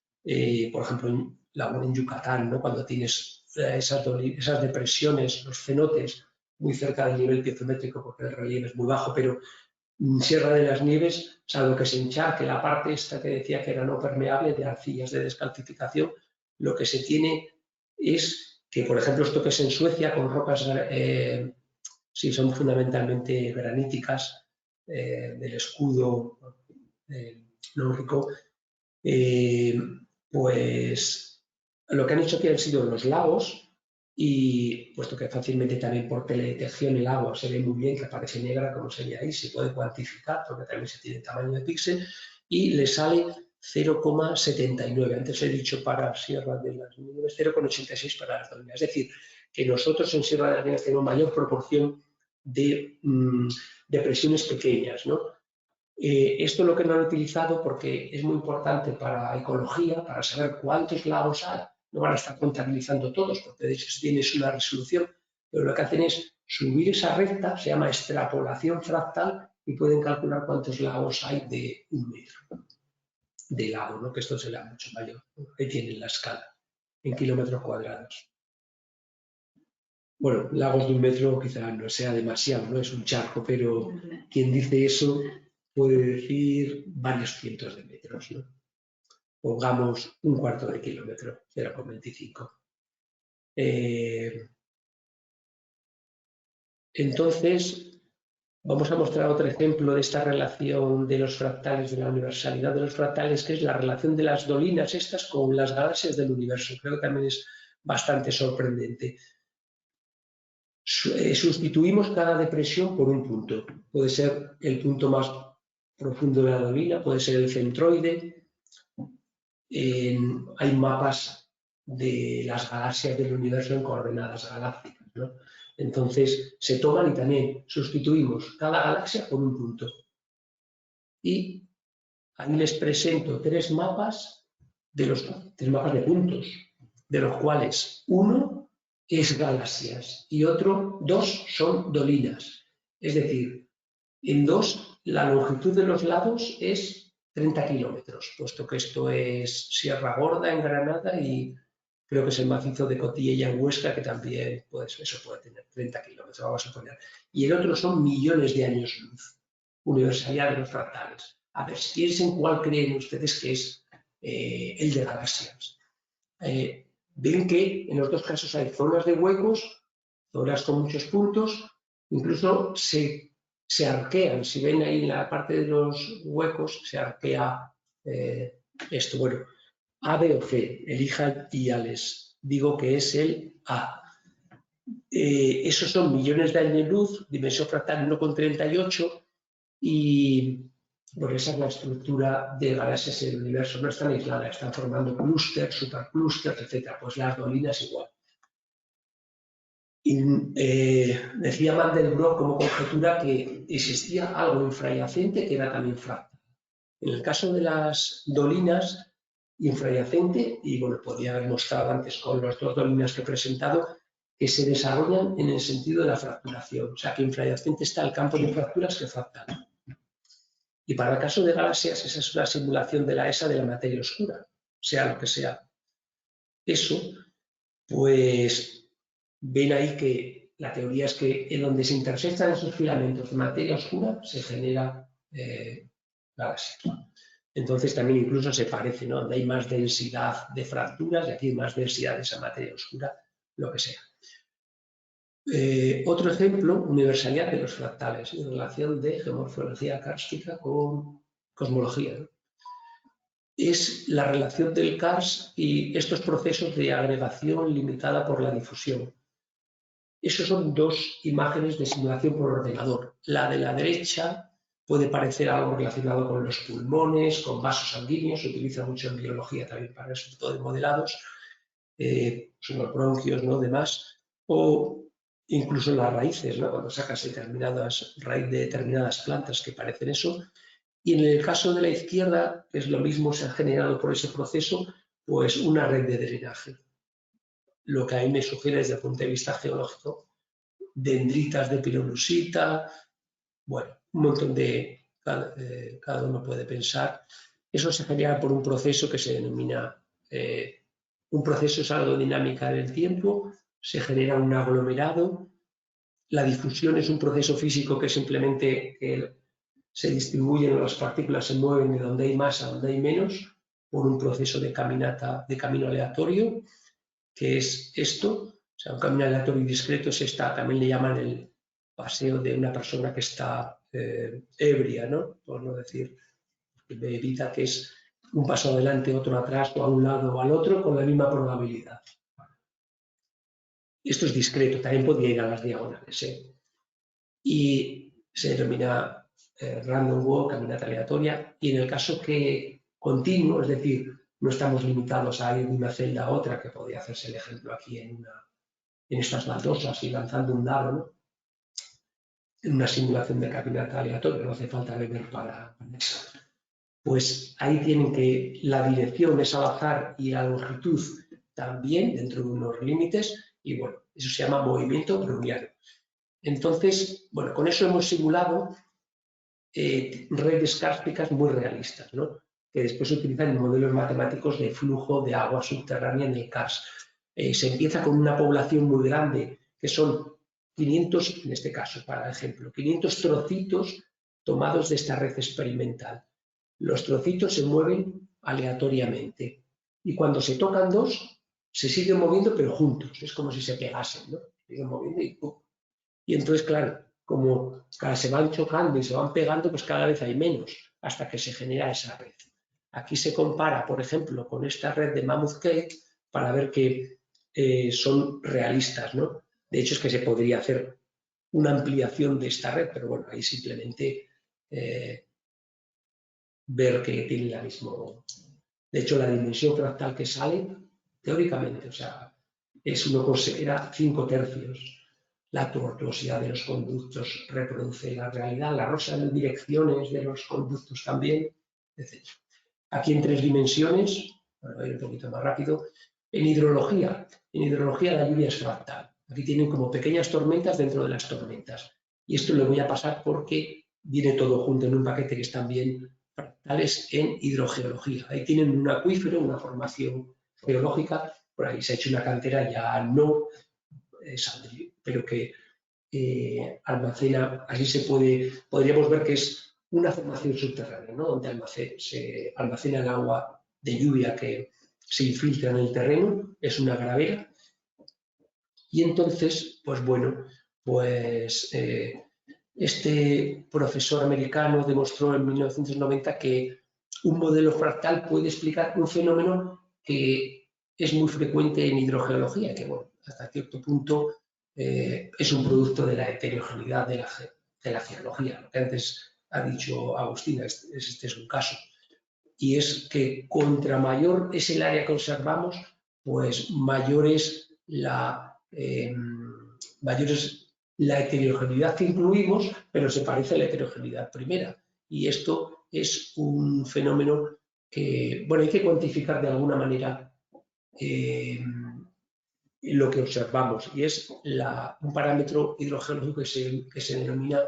por ejemplo, lago en Yucatán, ¿no? Cuando tienes esas depresiones, los cenotes, muy cerca del nivel piezométrico porque el relieve es muy bajo, pero en Sierra de las Nieves, salvo que se encharque la parte esta que decía que era no permeable de arcillas de descalcificación, lo que se tiene es que, por ejemplo, esto que es en Suecia con rocas, sí, son fundamentalmente graníticas del escudo nórdico, pues lo que han hecho aquí han sido los lagos y puesto que fácilmente también por teledetección el agua se ve muy bien que aparece negra como sería ahí, se puede cuantificar porque también se tiene tamaño de píxel y le sale 0,79. Antes he dicho para Sierra de las Nieves 0,86 para las dolinas. Es decir, que nosotros en Sierra de las Nieves tenemos mayor proporción de depresiones pequeñas, ¿no? Esto es lo que no han utilizado porque es muy importante para ecología, para saber cuántos lagos hay. No van a estar contabilizando todos, porque de hecho tienes una resolución, pero lo que hacen es subir esa recta, se llama extrapolación fractal, y pueden calcular cuántos lagos hay de 1 metro de lago, ¿no? Que esto será mucho mayor. Ahí tienen la escala, en kilómetros cuadrados. Bueno, lagos de 1 metro quizá no sea demasiado, no es un charco, pero quien dice eso puede decir varios cientos de metros, ¿no? Pongamos 1/4 de kilómetro, 0,25. Entonces, vamos a mostrar otro ejemplo de esta relación de los fractales, de la universalidad de los fractales, que es la relación de las dolinas estas con las galaxias del universo. Creo que también es bastante sorprendente. Sustituimos cada depresión por un punto. Puede ser el punto más profundo de la dolina, puede ser el centroide. Hay mapas de las galaxias del universo en coordenadas galácticas, ¿no? Entonces se toman y también sustituimos cada galaxia por un punto. Y ahí les presento 3 mapas de puntos, de los cuales uno es galaxias y 2 son dolinas. Es decir, en 2 la longitud de los lados es 30 kilómetros, puesto que esto es Sierra Gorda en Granada y creo que es el macizo de Cotilla en Huesca, que también eso puede tener 30 kilómetros, vamos a poner. Y el otro son millones de años luz, universalidad de los fractales. A ver, si piensen cuál creen ustedes que es el de galaxias. Ven que en los dos casos hay zonas de huecos, zonas con muchos puntos, incluso se arquean. Si ven ahí en la parte de los huecos, se arquea esto. Bueno, A, B o C, elijan y ya les digo que es el A. Esos son millones de años de luz, dimensión fractal 1,38 y bueno, esa es la estructura de galaxias en el universo. No están aisladas, están formando clústeres, superclústeres, etc. Pues las dolinas igual. Y, decía Mandelbrot como conjetura que existía algo infrayacente que era también fractal. En el caso de las dolinas, infrayacente, y bueno, podía haber mostrado antes con las dos dolinas que he presentado, que se desarrollan en el sentido de la fracturación. O sea, que infrayacente está el campo de fracturas que fractal. Y para el caso de galaxias, esa es una simulación de la ESA de la materia oscura, sea lo que sea. Eso, pues ven ahí que la teoría es que en donde se intersectan esos filamentos de materia oscura se genera galaxias. Entonces también incluso se parece, ¿no? Donde hay más densidad de fracturas y aquí hay más densidad de esa materia oscura, lo que sea. Otro ejemplo, universalidad de los fractales en relación de geomorfología kárstica con cosmología, ¿no? Es la relación del KARS y estos procesos de agregación limitada por la difusión. Esos son dos imágenes de simulación por ordenador. La de la derecha puede parecer algo relacionado con los pulmones, con vasos sanguíneos, se utiliza mucho en biología también para ese tipo de modelados, son los bronquios, ¿no? Demás, o incluso las raíces, ¿no? Cuando sacas determinadas raíces de determinadas plantas que parecen eso. Y en el caso de la izquierda, que es lo mismo, se ha generado por ese proceso, pues una red de drenaje. Lo que a mí me sugiere desde el punto de vista geológico, dendritas de pirolusita, bueno, un montón de, cada uno puede pensar. Eso se genera por un proceso que se denomina, un proceso es algo dinámica del tiempo, se genera un aglomerado, la difusión es un proceso físico que simplemente se distribuyen, las partículas se mueven de donde hay más a donde hay menos por un proceso de caminata, de camino aleatorio, que es esto. O sea, un camino aleatorio y discreto es esta, también le llaman el paseo de una persona que está ebria, ¿no? Por no decir bebida, que es un paso adelante, otro atrás, o a un lado o al otro, con la misma probabilidad. Esto es discreto, también podría ir a las diagonales, ¿eh? Y se denomina random walk, caminata aleatoria, y en el caso que continuo, es decir, no estamos limitados a ir de una celda a otra, que podría hacerse el ejemplo aquí en estas baldosas y lanzando un dado, ¿no? En una simulación de caminata aleatoria, no hace falta beber para eso. Pues ahí tienen que la dirección es al azar y la longitud también dentro de unos límites, y bueno, eso se llama movimiento browniano. Entonces, bueno, con eso hemos simulado redes kársticas muy realistas, ¿no? Que después se utilizan en modelos matemáticos de flujo de agua subterránea en el KARS. Se empieza con una población muy grande, que son 500, en este caso, para ejemplo, 500 trocitos tomados de esta red experimental. Los trocitos se mueven aleatoriamente y cuando se tocan dos, se siguen moviendo pero juntos, es como si se pegasen, ¿no? Se siguen moviendo y ¡pum! Y entonces, claro, como se van chocando y se van pegando, pues cada vez hay menos hasta que se genera esa red. Aquí se compara, por ejemplo, con esta red de Mammoth Cave para ver que son realistas, ¿no? De hecho, es que se podría hacer una ampliación de esta red, pero bueno, ahí simplemente ver que tiene la misma. De hecho, la dimensión fractal que sale, teóricamente, o sea, era 5 tercios. La tortuosidad de los conductos reproduce la realidad, la rosa de direcciones de los conductos también, etc. Aquí en 3 dimensiones, voy a ir un poquito más rápido, en hidrología la lluvia es fractal. Aquí tienen como pequeñas tormentas dentro de las tormentas. Y esto lo voy a pasar porque viene todo junto en un paquete que es también fractales en hidrogeología. Ahí tienen un acuífero, una formación geológica, por ahí se ha hecho una cantera ya no pero que almacena, así podríamos ver que es una formación subterránea, ¿no? Donde se almacena el agua de lluvia que se infiltra en el terreno, es una gravera. Y entonces, pues bueno, pues este profesor americano demostró en 1990 que un modelo fractal puede explicar un fenómeno que es muy frecuente en hidrogeología, que bueno, hasta cierto punto es un producto de la heterogeneidad de la geología. Lo que antes ha dicho Agustina, este es un caso. Y es que contra mayor es el área que observamos, pues mayor es la heterogeneidad que incluimos, pero se parece a la heterogeneidad primera. Y esto es un fenómeno que, bueno, hay que cuantificar de alguna manera lo que observamos, y es un parámetro hidrogeológico que se denomina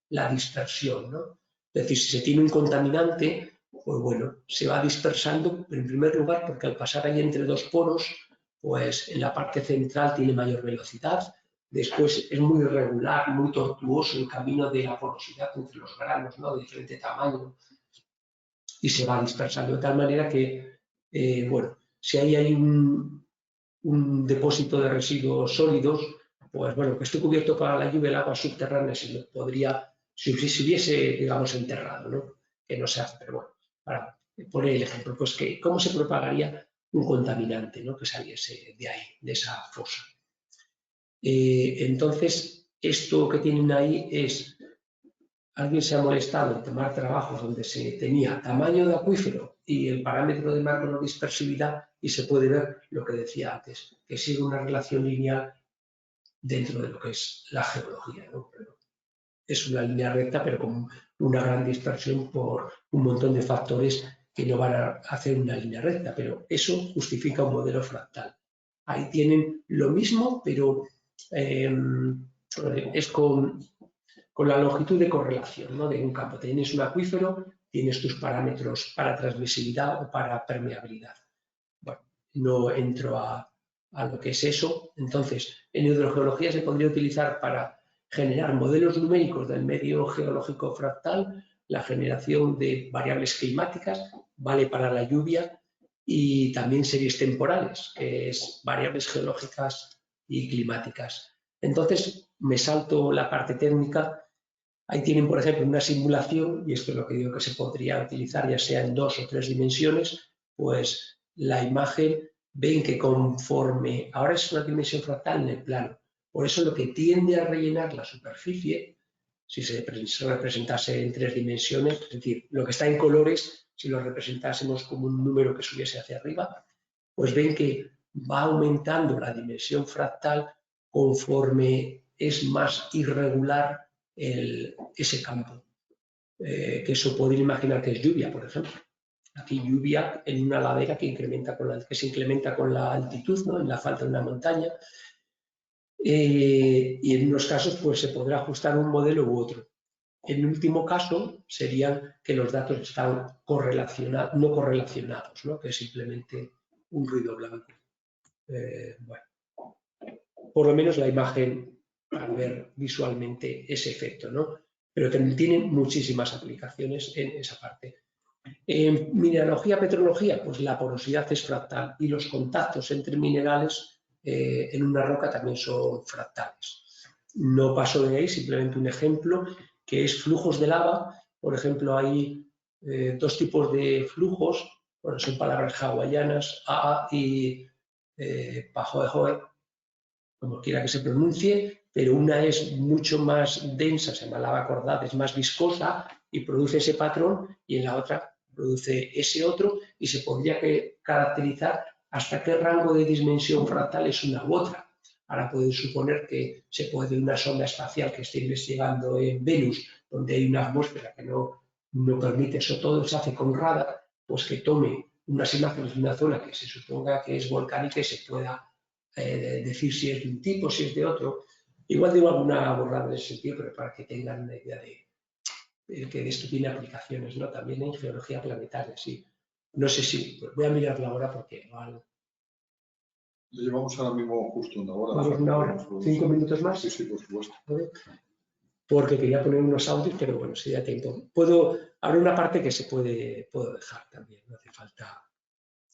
la dispersión, ¿no? Es decir, si se tiene un contaminante, pues bueno, se va dispersando, pero en primer lugar porque al pasar ahí entre dos poros, pues en la parte central tiene mayor velocidad, después es muy irregular, muy tortuoso el camino de la porosidad entre los granos, ¿no? De diferente tamaño, y se va dispersando de tal manera que, bueno, si ahí hay un depósito de residuos sólidos, pues bueno, que esté cubierto para la lluvia, el agua subterránea si hubiese, digamos, enterrado, ¿no? Que no se hace, pero bueno, para poner el ejemplo, pues que cómo se propagaría un contaminante, ¿no? Que saliese de ahí, de esa fosa. Entonces, esto que tienen ahí es, alguien se ha molestado en tomar trabajos donde se tenía tamaño de acuífero y el parámetro de macrodispersividad y se puede ver lo que decía antes, que sigue una relación lineal dentro de lo que es la geología, ¿no? Es una línea recta, pero con una gran dispersión por un montón de factores que no van a hacer una línea recta, pero eso justifica un modelo fractal. Ahí tienen lo mismo, pero es con la longitud de correlación, ¿no? De un campo. Tienes un acuífero, tienes tus parámetros para transmisibilidad o para permeabilidad. Bueno, no entro a lo que es eso. Entonces, en hidrogeología se podría utilizar para generar modelos numéricos del medio geológico fractal, la generación de variables climáticas, vale para la lluvia, y también series temporales, que es variables geológicas y climáticas. Entonces, me salto la parte técnica. Ahí tienen, por ejemplo, una simulación, y esto es lo que digo que se podría utilizar ya sea en 2 o 3 dimensiones, pues la imagen, ven que conforme, ahora es una dimensión fractal en el plano, por eso lo que tiende a rellenar la superficie, si se representase en 3 dimensiones, es decir, lo que está en colores, si lo representásemos como un número que subiese hacia arriba, pues ven que va aumentando la dimensión fractal conforme es más irregular ese campo. Que eso podría imaginar que es lluvia, por ejemplo. Aquí lluvia en una ladera que se incrementa con la altitud, ¿no? En la falda de una montaña. Y en unos casos pues se podrá ajustar un modelo u otro. En el último caso serían que los datos están no correlacionados, ¿no? Que es simplemente un ruido blanco. Bueno, por lo menos la imagen para ver visualmente ese efecto, ¿no? Pero también tienen muchísimas aplicaciones en esa parte. En mineralogía, petrología, pues la porosidad es fractal y los contactos entre minerales en una roca también son fractales. No paso de ahí, simplemente un ejemplo, que es flujos de lava. Por ejemplo, hay 2 tipos de flujos, bueno, son palabras hawaianas, AA y Pahoehoe, como quiera que se pronuncie, pero una es mucho más densa, se llama lava cordada, es más viscosa y produce ese patrón, y en la otra produce ese otro, y se podría caracterizar hasta qué rango de dimensión fractal es una u otra. Ahora pueden suponer que se puede una sonda espacial que esté investigando en Venus, donde hay una atmósfera que no permite eso, todo se hace con radar, pues que tome unas imágenes de una zona que se suponga que es volcánica y se pueda decir si es de un tipo, si es de otro. Igual digo alguna borrada en ese sentido, pero para que tengan una idea de que esto tiene aplicaciones, ¿no? También en geología planetaria, sí. No sé si, voy a mirarla ahora porque igual... Llevamos ahora mismo justo una hora. ¿Vamos una hora? ¿5 minutos más? Sí, por supuesto. porque quería poner unos audios, pero bueno, si da tiempo. Habrá una parte que puedo dejar también, no hace falta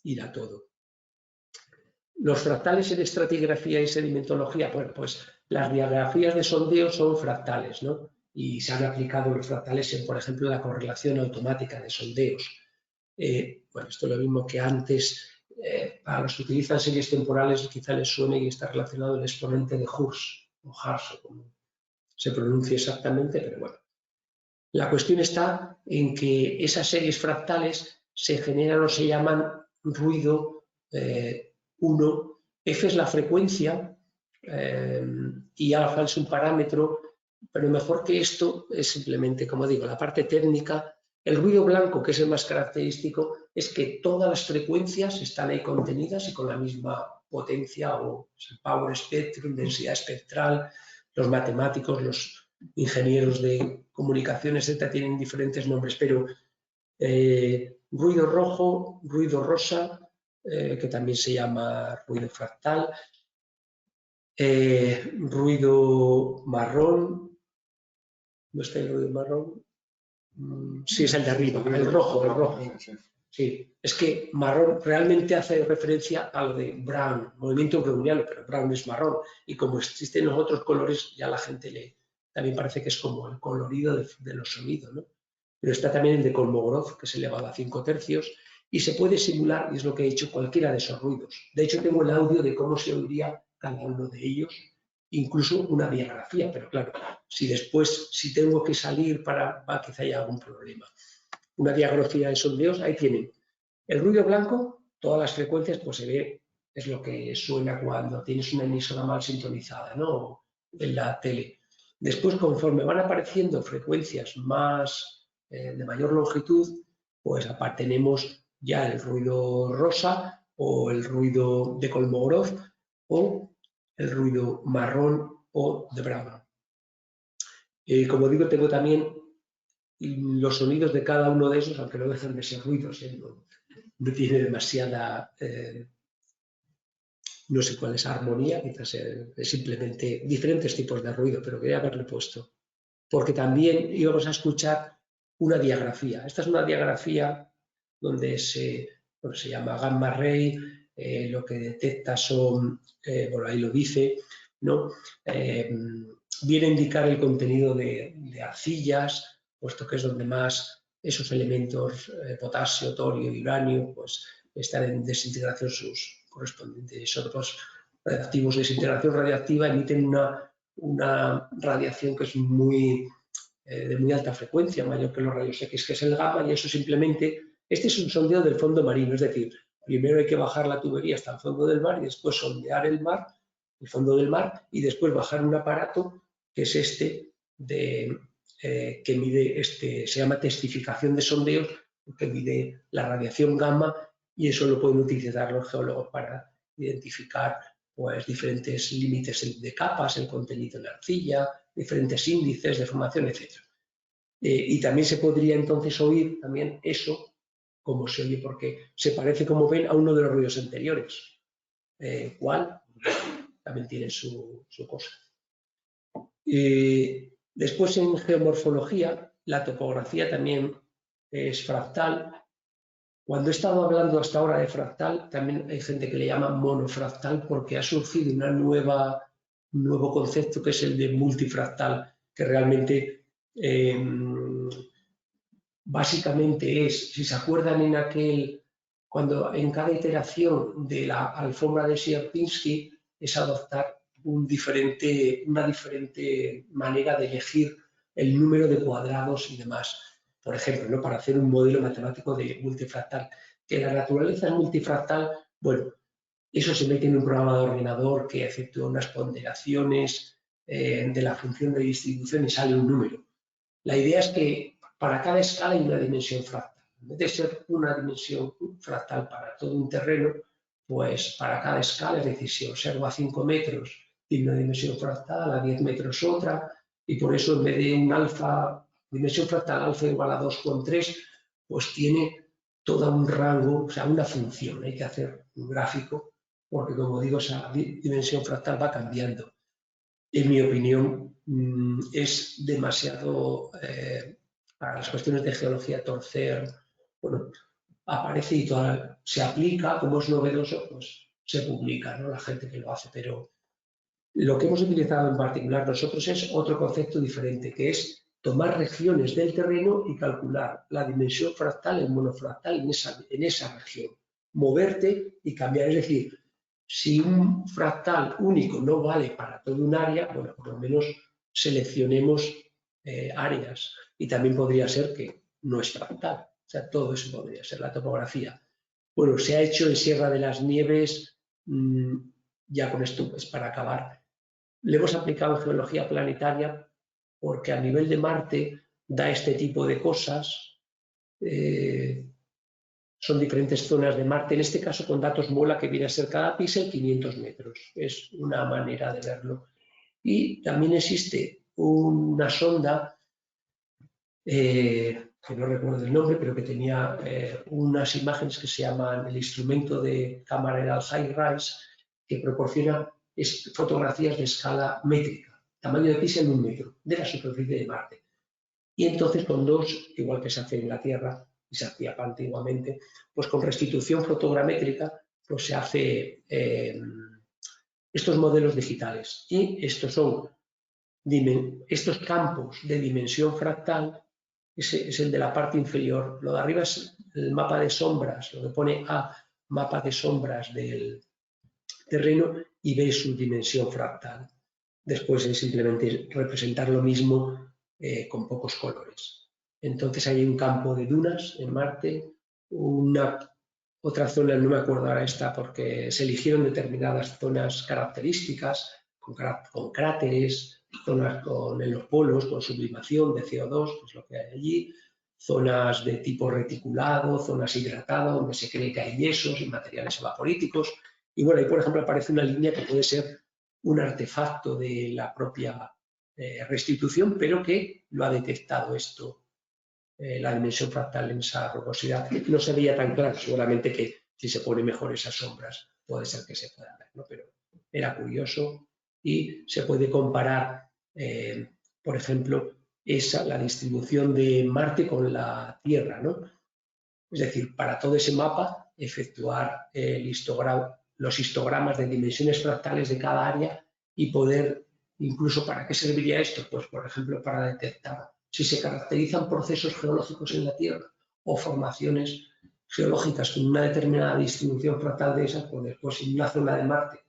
ir a todo. Los fractales en estratigrafía y sedimentología, bueno, pues las diagrafías de sondeo son fractales, ¿no? Y se han aplicado los fractales en, por ejemplo, la correlación automática de sondeos. Bueno, esto es lo mismo que antes, para los que utilizan series temporales quizá les suene y está relacionado el exponente de Hurs, o Hars, o como se pronuncia exactamente, pero bueno. La cuestión está en que esas series fractales se generan o se llaman ruido 1. F es la frecuencia y alfa es un parámetro, pero mejor que esto es simplemente, como digo, la parte técnica. El ruido blanco, que es el más característico, es que todas las frecuencias están ahí contenidas y con la misma potencia o power spectrum, densidad espectral. Los matemáticos, los ingenieros de comunicaciones, etc., tienen diferentes nombres, pero ruido rojo, ruido rosa, que también se llama ruido fractal, ruido marrón. ¿No está el ruido marrón? Sí, es el de arriba, el rojo. Sí, es que marrón realmente hace referencia a lo de Brown, movimiento browniano, pero Brown es marrón. Y como existen los otros colores, ya la gente también parece que es como el colorido de los sonidos, ¿no? Pero está también el de Kolmogorov, que es elevado a 5 tercios, y se puede simular, y es lo que he hecho, cualquiera de esos ruidos. De hecho, tengo el audio de cómo se oiría cada uno de ellos, incluso una diagrafía, pero claro, si tengo que salir quizá haya algún problema. Una diagrafía de sondeos, ahí tienen el ruido blanco, todas las frecuencias, pues se ve, es lo que suena cuando tienes una emisora mal sintonizada, ¿no? En la tele. Después, conforme van apareciendo frecuencias de mayor longitud, pues tenemos ya el ruido rosa o el ruido de Kolmogorov o el ruido marrón o de Brown. Como digo, tengo también los sonidos de cada uno de esos, aunque no dejan de ser ruidos, no tiene demasiada, no sé cuál es armonía, quizás es simplemente diferentes tipos de ruido, pero quería haberle puesto. Porque también íbamos a escuchar una diagrafía. Esta es una diagrafía donde se llama gamma ray, lo que detecta son, bueno, ahí lo dice, ¿no? Viene a indicar el contenido de arcillas, puesto que es donde más esos elementos, potasio, torio y uranio, pues están en desintegración, sus correspondientes isótopos radiactivos de desintegración radiactiva emiten una radiación que es de muy alta frecuencia, mayor que los rayos X, que es el gamma, y eso simplemente, este es un sondeo del fondo marino, es decir, primero hay que bajar la tubería hasta el fondo del mar y después sondear el fondo del mar, y después bajar un aparato que es que mide, se llama testificación de sondeos, que mide la radiación gamma, y eso lo pueden utilizar los geólogos para identificar pues, diferentes límites de capas, el contenido en la arcilla, diferentes índices de formación, etc. Y también se podría entonces oír también eso, como se oye, porque se parece, como ven, a uno de los ruidos anteriores. ¿Cuál? También tiene su cosa. Después, en geomorfología, la topografía también es fractal. Cuando he estado hablando hasta ahora de fractal, también hay gente que le llama monofractal porque ha surgido un nuevo concepto que es el de multifractal, que realmente básicamente es, si se acuerdan cuando en cada iteración de la alfombra de Sierpinski es adoptar una diferente manera de elegir el número de cuadrados y demás. Por ejemplo, ¿no? Para hacer un modelo matemático de multifractal. Que la naturaleza es multifractal, bueno, eso se mete en un programa de ordenador que efectúa unas ponderaciones de la función de distribución y sale un número. La idea es que para cada escala hay una dimensión fractal. En vez de ser una dimensión fractal para todo un terreno, pues para cada escala, es decir, si observo a 5 metros, tiene una dimensión fractal, a 10 metros otra, y por eso en vez de un alfa, dimensión fractal alfa igual a 2,3, pues tiene todo un rango, o sea, una función. Hay que hacer un gráfico, porque como digo, esa dimensión fractal va cambiando. en mi opinión, es demasiado, para las cuestiones de geología, torcer. Bueno, aparece y se aplica, como es novedoso, pues se publica, ¿no? La gente que lo hace, pero lo que hemos utilizado en particular nosotros es otro concepto diferente, que es tomar regiones del terreno y calcular la dimensión fractal, el monofractal en esa región, moverte y cambiar. Es decir, si un fractal único no vale para todo un área, bueno, por lo menos seleccionemos áreas. Y también podría ser que no es fractal. O sea, todo eso podría ser la topografía. Bueno, se ha hecho en Sierra de las Nieves, ya con esto, pues para acabar. Le hemos aplicado en geología planetaria porque a nivel de Marte da este tipo de cosas. Son diferentes zonas de Marte, en este caso con datos MOLA, que viene a ser cada píxel 500 metros. Es una manera de verlo. Y también existe una sonda, que no recuerdo el nombre, pero que tenía unas imágenes que se llaman el instrumento de cámara High Rise, que proporciona fotografías de escala métrica, tamaño de píxel 1 metro, de la superficie de Marte. Y entonces con dos, igual que se hace en la Tierra y se hacía antiguamente, pues con restitución fotogramétrica pues se hace estos modelos digitales. Y estos campos de dimensión fractal, ese es el de la parte inferior. Lo de arriba es el mapa de sombras, lo que pone A, mapa de sombras del terreno, y ve su dimensión fractal. Después es simplemente representar lo mismo con pocos colores. Entonces hay un campo de dunas en Marte, otra zona, no me acuerdo ahora esta, porque se eligieron determinadas zonas características, con cráteres, zonas en los polos, con sublimación de CO2, que es lo que hay allí, zonas de tipo reticulado, zonas hidratadas, donde se cree que hay yesos y materiales evaporíticos. Y bueno, ahí por ejemplo aparece una línea que puede ser un artefacto de la propia restitución, pero que lo ha detectado esto, la dimensión fractal en esa rugosidad. No se veía tan claro, seguramente que si se pone mejor esas sombras puede ser que se pueda ver, ¿no? Pero era curioso y se puede comparar, por ejemplo, la distribución de Marte con la Tierra, ¿no? Es decir, para todo ese mapa, efectuar los histogramas de dimensiones fractales de cada área y poder, incluso, ¿para qué serviría esto? Pues, por ejemplo, para detectar si se caracterizan procesos geológicos en la Tierra o formaciones geológicas con una determinada distribución fractal de esas, pues después en una zona de Marte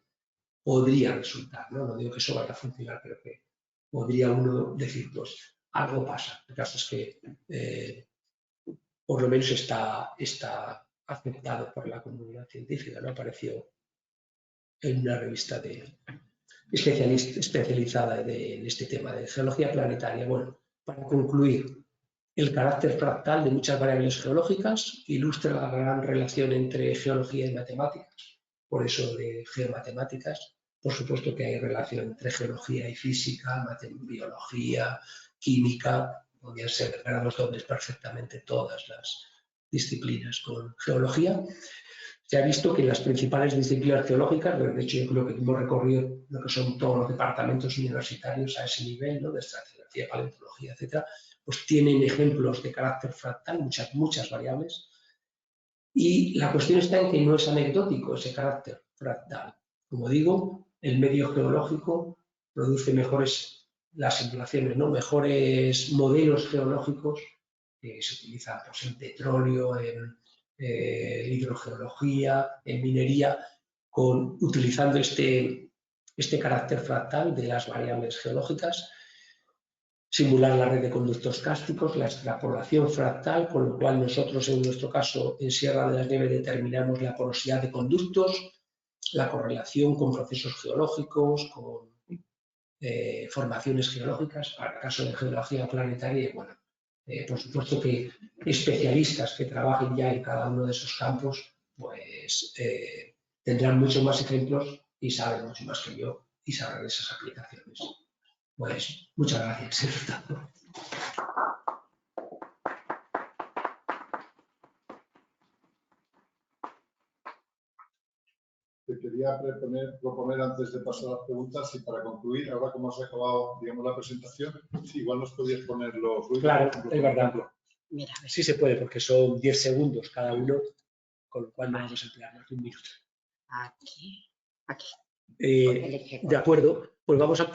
podría resultar, ¿no? No digo que eso vaya a funcionar, pero que podría uno decir, pues algo pasa. El caso es que por lo menos está aceptado por la comunidad científica, ¿no? Apareció en una revista especializada en este tema de geología planetaria. Bueno, para concluir, el carácter fractal de muchas variables geológicas ilustra la gran relación entre geología y matemáticas, por eso de geomatemáticas. Por supuesto que hay relación entre geología y física, biología, química, podrían ser grados dobles perfectamente todas las disciplinas con geología. Se ha visto que las principales disciplinas geológicas, de hecho yo creo que hemos recorrido lo que son todos los departamentos universitarios a ese nivel, ¿no? De estratigrafía, paleontología, etcétera, pues tienen ejemplos de carácter fractal, muchas variables. Y la cuestión está en que no es anecdótico ese carácter fractal. Como digo, el medio geológico produce las simulaciones, ¿no? Mejores modelos geológicos que se utilizan pues, en petróleo, en hidrogeología, en minería, utilizando este carácter fractal de las variables geológicas, simular la red de conductos cársticos, la extrapolación fractal, con lo cual nosotros en nuestro caso en Sierra de las Nieves determinamos la porosidad de conductos, la correlación con procesos geológicos, con formaciones geológicas, para el caso de geología planetaria, y bueno, por supuesto que especialistas que trabajen ya en cada uno de esos campos, pues tendrán muchos más ejemplos y saben mucho más que yo y sabrán esas aplicaciones. Pues muchas gracias. Te quería proponer antes de pasar a las preguntas y para concluir, ahora como has acabado, digamos, la presentación, igual nos podías poner los ruidos. Claro, es verdad. Mira, a ver. Sí se puede, porque son 10 segundos cada uno, con lo cual no Vale. vamos a emplear más de un minuto. Aquí. De acuerdo, pues vamos a,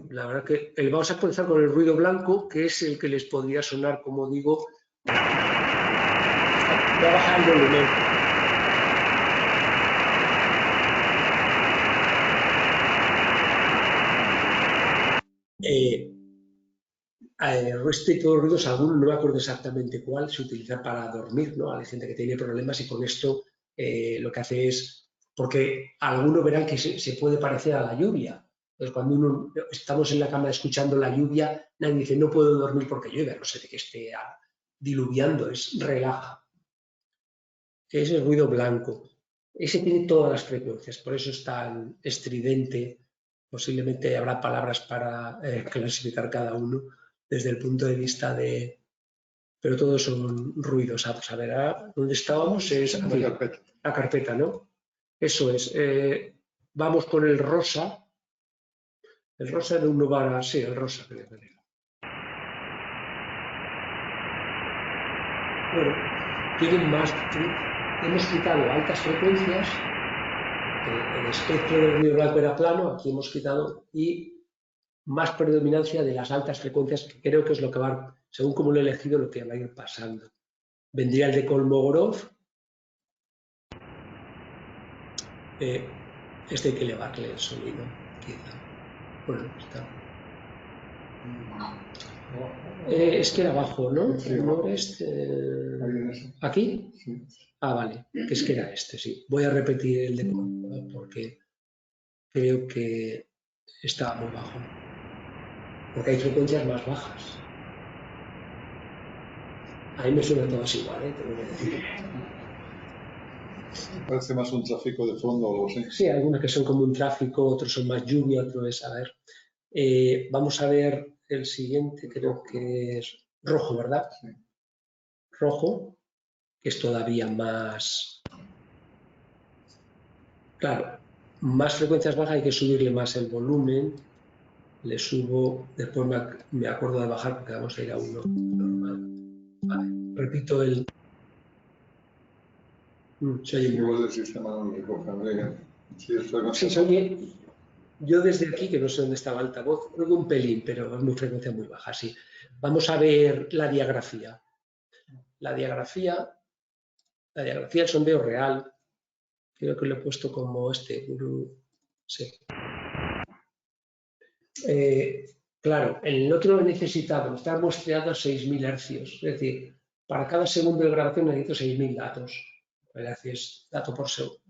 la verdad que vamos a empezar con el ruido blanco, que es el que les podría sonar, como digo, voy a bajar el volumen. Respecto a los ruidos, algunos no me acuerdo exactamente cuál se utiliza para dormir, ¿no? Hay gente que tiene problemas y con esto lo que hace es, porque algunos verán que se puede parecer a la lluvia. Entonces, cuando estamos en la cama escuchando la lluvia, nadie dice no puedo dormir porque llueve, no sé de que esté diluviando, es relaja. Es el ruido blanco. Ese tiene todas las frecuencias, por eso es tan estridente. Posiblemente habrá palabras para clasificar cada uno desde el punto de vista de... Pero todos son ruidos. Vamos a ver, ¿dónde estábamos? Es aquí, la carpeta, ¿no? Eso es. Vamos con el rosa. El rosa de un lugar, sí, el rosa. Bueno, tienen más... Hemos quitado altas frecuencias. El espectro del ruido blanco era plano, aquí hemos quitado, y más predominancia de las altas frecuencias, que creo que es lo que va, según como lo he elegido, lo que va a ir pasando. Vendría el de Kolmogorov. Este hay que elevarle el sonido, quizá. Bueno, está. Es que era abajo, ¿no? ¿Aquí? Ah, vale, que es que era este, sí. Voy a repetir el de Kolmogorov porque creo que estaba muy bajo. Porque hay frecuencias más bajas. A mí me suenan todas igual, tengo que decir. Parece más un tráfico de fondo o algo así. Sí, algunas que son como un tráfico, otros son más lluvia, otro es, a ver. Vamos a ver el siguiente, creo que es rojo, ¿verdad? Sí. Rojo, que es todavía más... Claro, más frecuencias bajas hay que subirle más el volumen. Le subo, después me acuerdo de bajar porque vamos a ir a uno normal. Vale, repito el... Se oye Igual el sistema no lo recoge. Sí, se oye... Yo desde aquí, que no sé dónde estaba el altavoz, oigo un pelín, pero es una frecuencia muy baja, sí. Vamos a ver la diagrafía. La diagrafía, el sondeo real, creo que lo he puesto como este. Sí. Claro, en el otro he necesitado, está muestreado a 6.000 hercios, es decir, para cada segundo de grabación necesito 6.000 datos. Es dato por segundo.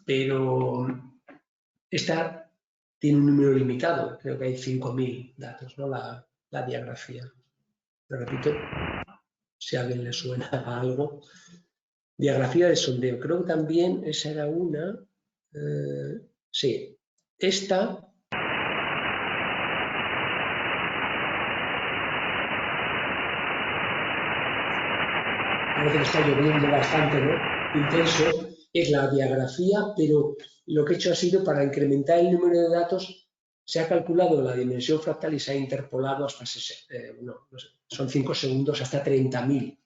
Pero esta tiene un número limitado, creo que hay 5.000 datos, ¿no? La diagrafía. Lo repito, si a alguien le suena a algo. Diagrafía de sondeo, creo que también esa era una. Sí, esta. Parece que está lloviendo bastante, ¿no? Intenso. Es la diagrafía, pero lo que he hecho ha sido para incrementar el número de datos, se ha calculado la dimensión fractal y se ha interpolado hasta, son 5 segundos, hasta 30.000,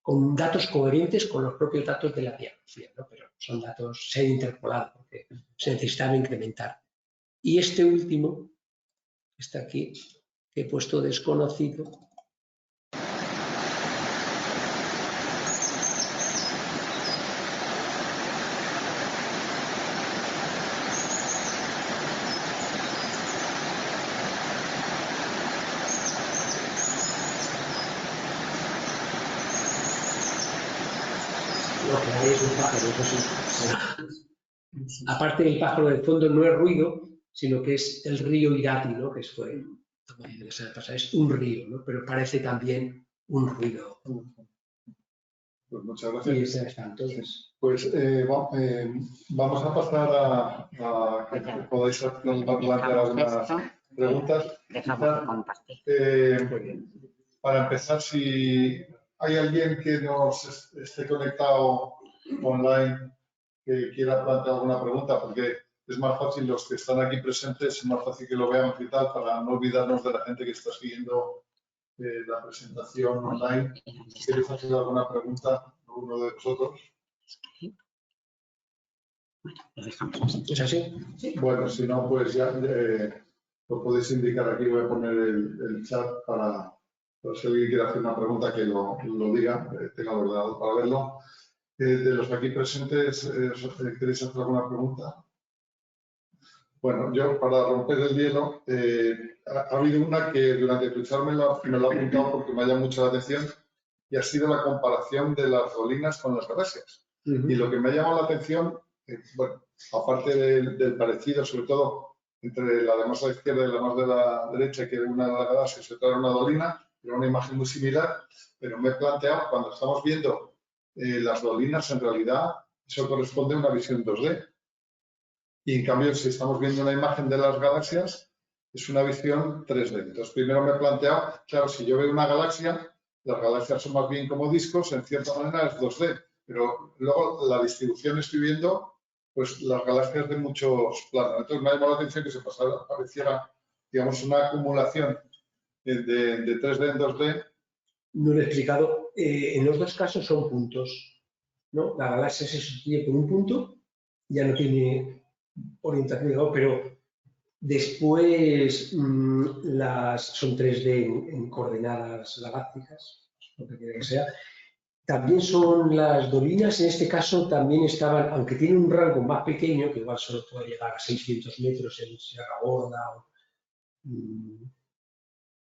con datos coherentes con los propios datos de la diagrafía, ¿no? Pero son datos, se han interpolado porque se necesitaba incrementar. Y este último, está aquí, que he puesto desconocido, lo que hay es un pájaro, eso sí. Aparte del pájaro de fondo no es ruido, sino que es el río Irati, ¿no? Que fue es un río, ¿no? Pero parece también un ruido. Pues muchas gracias. Y ese está entonces. Pues vamos a pasar a que podáis plantear algunas preguntas. Dejamos de compartir. Para empezar, si hay alguien que nos esté conectado online que quiera plantear alguna pregunta, porque es más fácil los que están aquí presentes, es más fácil que lo veamos y tal, para no olvidarnos de la gente que está siguiendo la presentación online. Si queréis hacer alguna pregunta, alguno de vosotros. Bueno, lo dejamos así. ¿Es así? Sí. Bueno, si no, pues ya lo podéis indicar aquí. Voy a poner el chat para si alguien quiere hacer una pregunta que lo diga, tenga el ordenador para verlo. De los aquí presentes, ¿queréis hacer alguna pregunta? Bueno, yo para romper el hielo, ha habido una que durante tu charla me lo ha apuntado porque me ha llamado mucho la atención y ha sido la comparación de las dolinas con las galaxias. Y lo que me ha llamado la atención, bueno, aparte del parecido, sobre todo entre la de más a la izquierda y la más de la derecha, que era una de las galaxias y otra era una dolina, era una imagen muy similar, pero me he planteado, cuando estamos viendo las dolinas, en realidad eso corresponde a una visión 2D. Y en cambio, si estamos viendo una imagen de las galaxias, es una visión 3D. Entonces, primero me he planteado, claro, si yo veo una galaxia, las galaxias son más bien como discos, en cierta manera es 2D. Pero luego la distribución estoy viendo, pues las galaxias de muchos planos. Entonces, me ha llamado la atención que se pareciera, digamos, una acumulación de 3D en 2D. No lo he explicado. En los dos casos son puntos, ¿no? La galaxia se sustituye por un punto, ya no tiene orientación, pero después son 3D en coordenadas galácticas, lo que quiera que sea. También son las dolinas, en este caso también estaban, aunque tienen un rango más pequeño, que igual solo puede llegar a 600 metros en Sierra Gorda,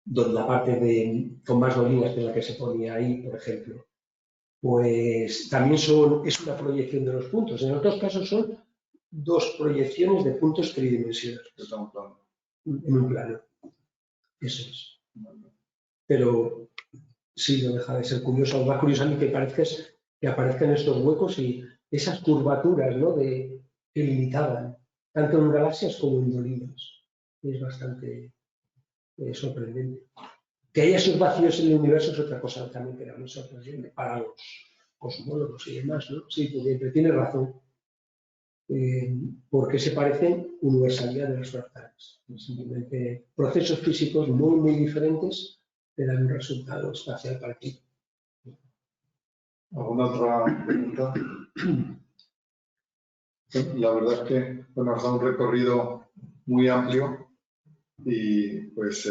donde la parte con más dolinas que la que se ponía ahí, por ejemplo, pues también es una proyección de los puntos. En los dos casos son dos proyecciones de puntos tridimensionales en un plano. Eso es. Pero sí, no deja de ser curioso. Lo más curioso a mí que aparezcan estos huecos y esas curvaturas, ¿no? que limitaban, tanto en galaxias como en dolinas. Es bastante sorprendente. Que haya esos vacíos en el universo es otra cosa también que era muy sorprendente para los cosmólogos y demás, ¿no? Sí, porque tiene razón. Porque se parecen universalidad de los fractales. Simplemente procesos físicos muy, muy diferentes te dan un resultado espacial parecido. ¿Alguna otra pregunta? La verdad es que nos da un recorrido muy amplio y pues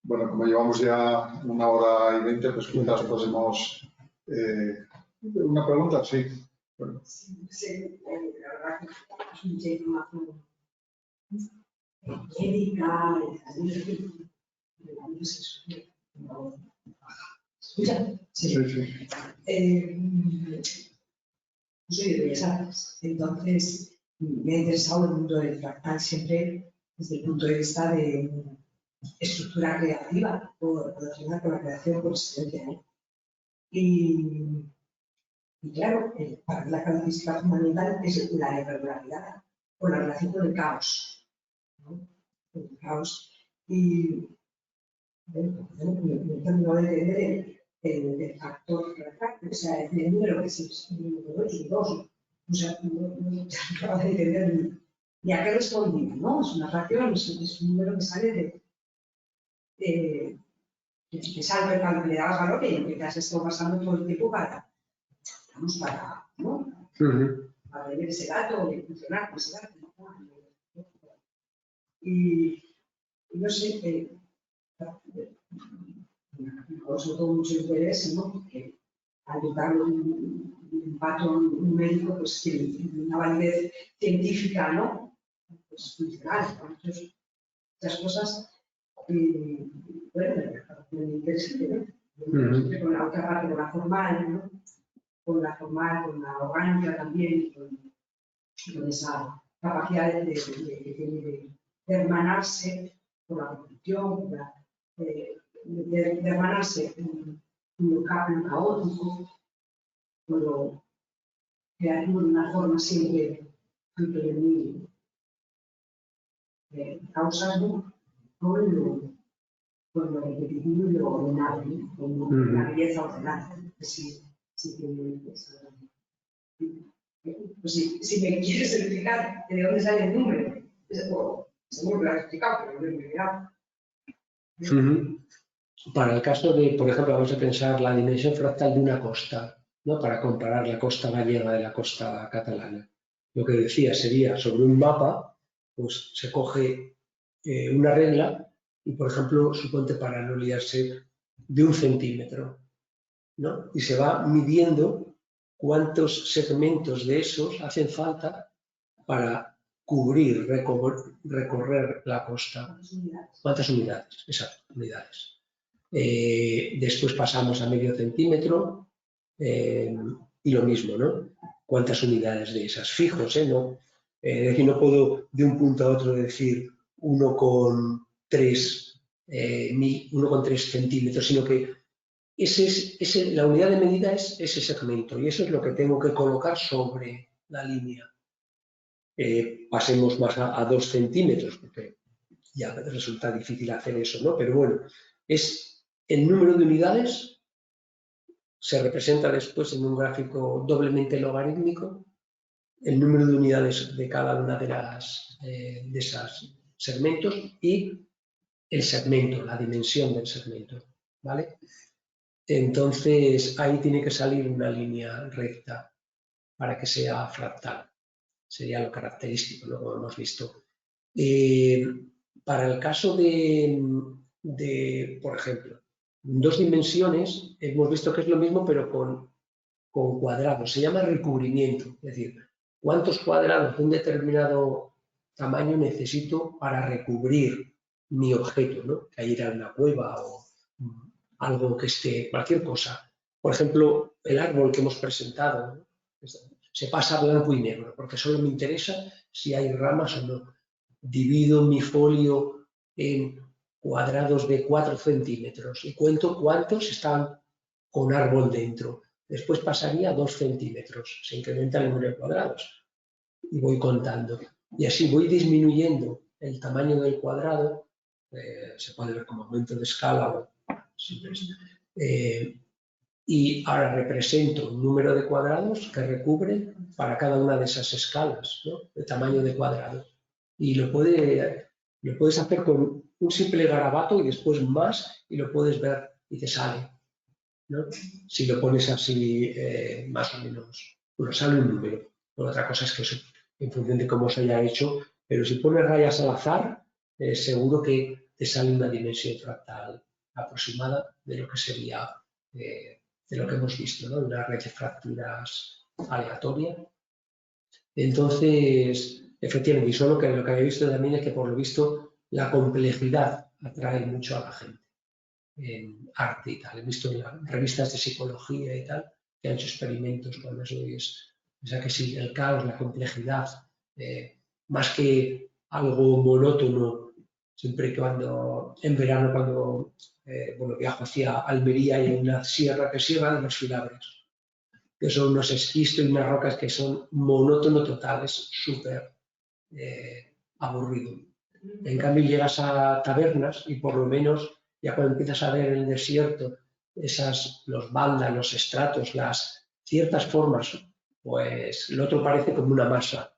bueno, como llevamos ya 1 hora y 20, pues quizás podemos... ¿Una pregunta? Sí. Bueno. Sí, la verdad que es mucha información médica, ¿escucha? Sí. Yo soy de Bellas Artes, entonces me ha interesado el mundo del fractal siempre desde el punto de vista de estructura creativa o relacionada con la creación por excelencia, ¿no? Y claro, para la característica fundamental es la irregularidad o la relación con el caos, ¿no? El caos. Y bueno, me termino de entender el factor fractal, o sea, el número que es un número 8 y 2, o sea, no acabo de entender ni a qué respondía, ¿no? Es una fracción, es un número que sale que sale cuando le dabas valor y que te has estado pasando todo el tiempo para, ¿no? Para ver ese dato y funcionar con ese dato, ¿no? Y no sé, sobre todo mucho interés, ¿no? Porque al dotar un patrón numérico, pues tiene una validez científica, ¿no? Pues funcional, ¿no? Entonces, estas cosas, bueno, me interesan, ¿no? Con la otra parte, con la formal, ¿no? Con la formal, con la orgánica también, con esa capacidad que tiene de hermanarse por la repetición, de hermanarse en lo caótico, con lo creativo de una forma siempre muy causando con lo repetitivo y lo ordenado, con la belleza ordenada. Sí, tiene esa. Pues si me quieres explicar de dónde sale el número, seguro que lo has explicado, pero no lo he mirado. Para el caso de, por ejemplo, vamos a pensar la dimensión fractal de una costa, ¿no? Para comparar la costa gallega de la costa catalana. Lo que decía sería, sobre un mapa, pues se coge una regla y, por ejemplo, suponte para no liarse, de 1 centímetro, ¿no? Y se va midiendo cuántos segmentos de esos hacen falta para cubrir, recorrer la costa. ¿Cuántas unidades? Exacto, unidades. Después pasamos a medio centímetro y lo mismo, ¿no? ¿Cuántas unidades de esas? Fijos, ¿no? Es decir, no puedo de un punto a otro decir 1,3 centímetros, sino que la unidad de medida es ese segmento y eso es lo que tengo que colocar sobre la línea. Pasemos más a 2 centímetros, porque ya resulta difícil hacer eso, ¿no? Pero bueno, es el número de unidades, se representa después en un gráfico doblemente logarítmico, el número de unidades de cada una de esos segmentos y el segmento, la dimensión del segmento, ¿vale? Entonces, ahí tiene que salir una línea recta para que sea fractal. Sería lo característico, ¿no? Como hemos visto. Para el caso de, por ejemplo, 2 dimensiones, hemos visto que es lo mismo, pero con cuadrados. Se llama recubrimiento, es decir, cuántos cuadrados de un determinado tamaño necesito para recubrir mi objeto, ¿no? Que ir a una cueva o algo que esté, cualquier cosa. Por ejemplo, el árbol que hemos presentado, ¿no? Se pasa a blanco y negro, porque solo me interesa si hay ramas o no. Divido mi folio en cuadrados de 4 centímetros y cuento cuántos están con árbol dentro. Después pasaría a 2 centímetros, se incrementa el número de cuadrados y voy contando. Y así voy disminuyendo el tamaño del cuadrado, se puede ver como aumento de escala o y ahora represento un número de cuadrados que recubren para cada una de esas escalas, ¿no? De tamaño de cuadrado. Y lo puedes hacer con un simple garabato y después más y lo puedes ver y te sale, ¿no? Si lo pones así más o menos, bueno, sale un número. Bueno, otra cosa es que en función de cómo se haya hecho, pero si pones rayas al azar, seguro que te sale una dimensión fractal aproximada de lo que sería de lo que hemos visto, ¿no? Una red de fracturas aleatoria. Entonces, efectivamente, y solo que lo que había visto también es que por lo visto la complejidad atrae mucho a la gente en arte y tal. He visto en las revistas de psicología y tal que han hecho experimentos con eso y o sea que sí, el caos, la complejidad, más que algo monótono, siempre cuando en verano cuando viajo hacia Almería y hay una sierra que es Sierra de los Filabres, que son unos esquistos y unas rocas que son monótono total, es súper aburrido. En cambio llegas a tabernas y por lo menos ya cuando empiezas a ver en el desierto los baldas, los estratos, las ciertas formas, pues lo otro parece como una masa,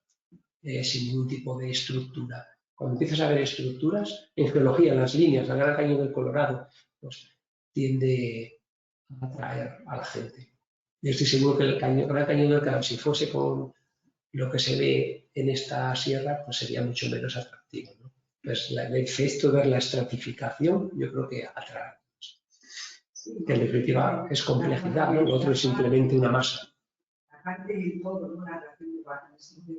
sin ningún tipo de estructura. Cuando empiezas a ver estructuras, en geología, las líneas, el Gran Cañón del Colorado, pues tiende a atraer a la gente. Yo estoy seguro que el Gran Cañón del Colorado, si fuese con lo que se ve en esta sierra, pues sería mucho menos atractivo, ¿no? Pues el efecto de ver la estratificación, yo creo que atrae. Que en definitiva es complejidad, ¿no? Lo otro es simplemente una masa. Aparte de todo, ¿no? La relación de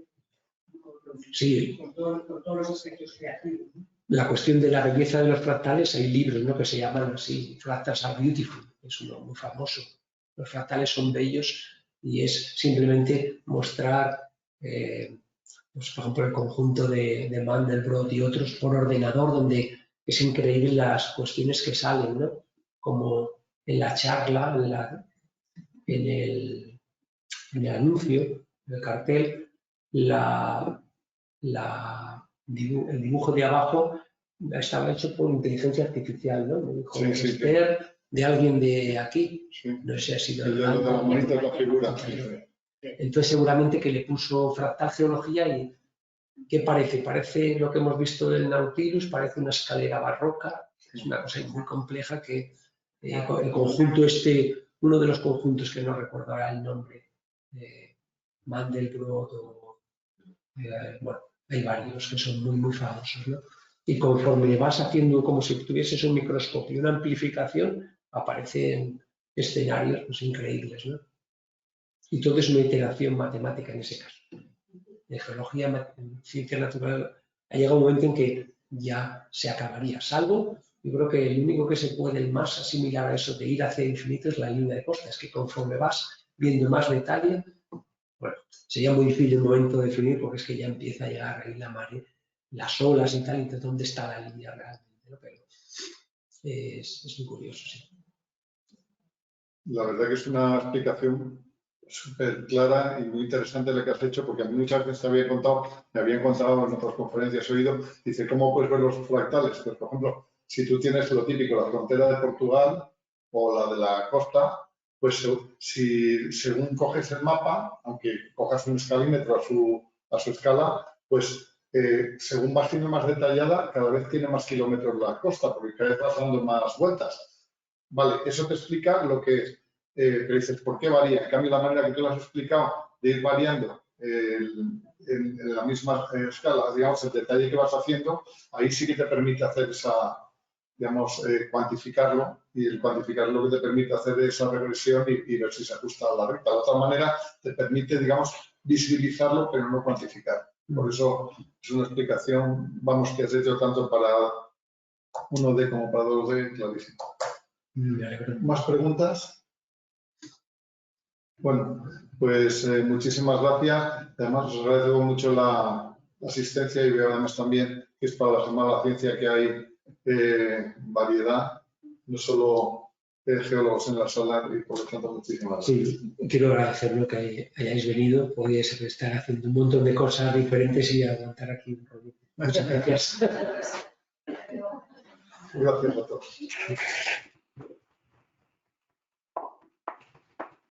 sí. Con todos los aspectos creativos, ¿no? La cuestión de la belleza de los fractales, hay libros, ¿no? Que se llaman así, Fractals are beautiful, es uno muy famoso. Los fractales son bellos y es simplemente mostrar, pues, por ejemplo, el conjunto de Mandelbrot y otros por ordenador, donde es increíble las cuestiones que salen, ¿no? Como en la charla, en el anuncio, en el cartel, el dibujo de abajo estaba hecho por inteligencia artificial, ¿no? Me dijo de alguien de aquí. Sí. No sé si ha sido el de la manita de la figura. Entonces seguramente que le puso fractal geología y ¿qué parece? Parece lo que hemos visto del Nautilus, parece una escalera barroca, es una cosa muy compleja que el conjunto uno de los conjuntos que no recuerdo ahora el nombre, Mandelbrot bueno, hay varios que son muy famosos, ¿no? Y conforme vas haciendo como si tuvieses un microscopio y una amplificación, aparecen escenarios pues, increíbles, ¿no? Y todo es una iteración matemática en ese caso. En geología, en ciencia natural, ha llegado un momento en que ya se acabaría, salvo, yo creo que el único que se puede más asimilar a eso de ir hacia el infinito es la línea de Costa, es que conforme vas viendo más detalle, bueno, sería muy difícil un momento definir porque es que ya empieza a llegar ahí la marea, las olas y tal, entonces dónde está la línea realmente, ¿no? Pero es muy curioso, sí. La verdad que es una explicación súper clara y muy interesante la que has hecho, porque a mí muchas veces me habían contado en otras conferencias, he oído, dice, ¿cómo puedes ver los fractales? Pues, por ejemplo, si tú tienes lo típico, la frontera de Portugal o la de la costa, pues si según coges el mapa, aunque cojas un escalímetro a su escala, pues según vas siendo más detallada, cada vez tiene más kilómetros la costa, porque cada vez vas dando más vueltas. Vale, eso te explica lo que es. Pero dices, ¿por qué varía? En cambio, la manera que tú lo has explicado de ir variando en la misma escala, digamos, el detalle que vas haciendo, ahí sí que te permite hacer esa, digamos, cuantificarlo, y el cuantificar lo que te permite hacer esa regresión y ver si se ajusta a la recta. De otra manera, te permite, digamos, visibilizarlo, pero no cuantificar. Por eso es una explicación, vamos, que has hecho tanto para 1D como para 2D, clarísimo. ¿Más preguntas? Bueno, pues muchísimas gracias. Además, os agradezco mucho la asistencia y veo además también que es para la Semana de la Ciencia que hay variedad, no solo geólogos en la sala y por lo tanto muchísimas gracias. Sí, quiero agradecerlo que hayáis venido, podéis estar haciendo un montón de cosas diferentes y aguantar aquí un rollo. Muchas gracias. Gracias a todos.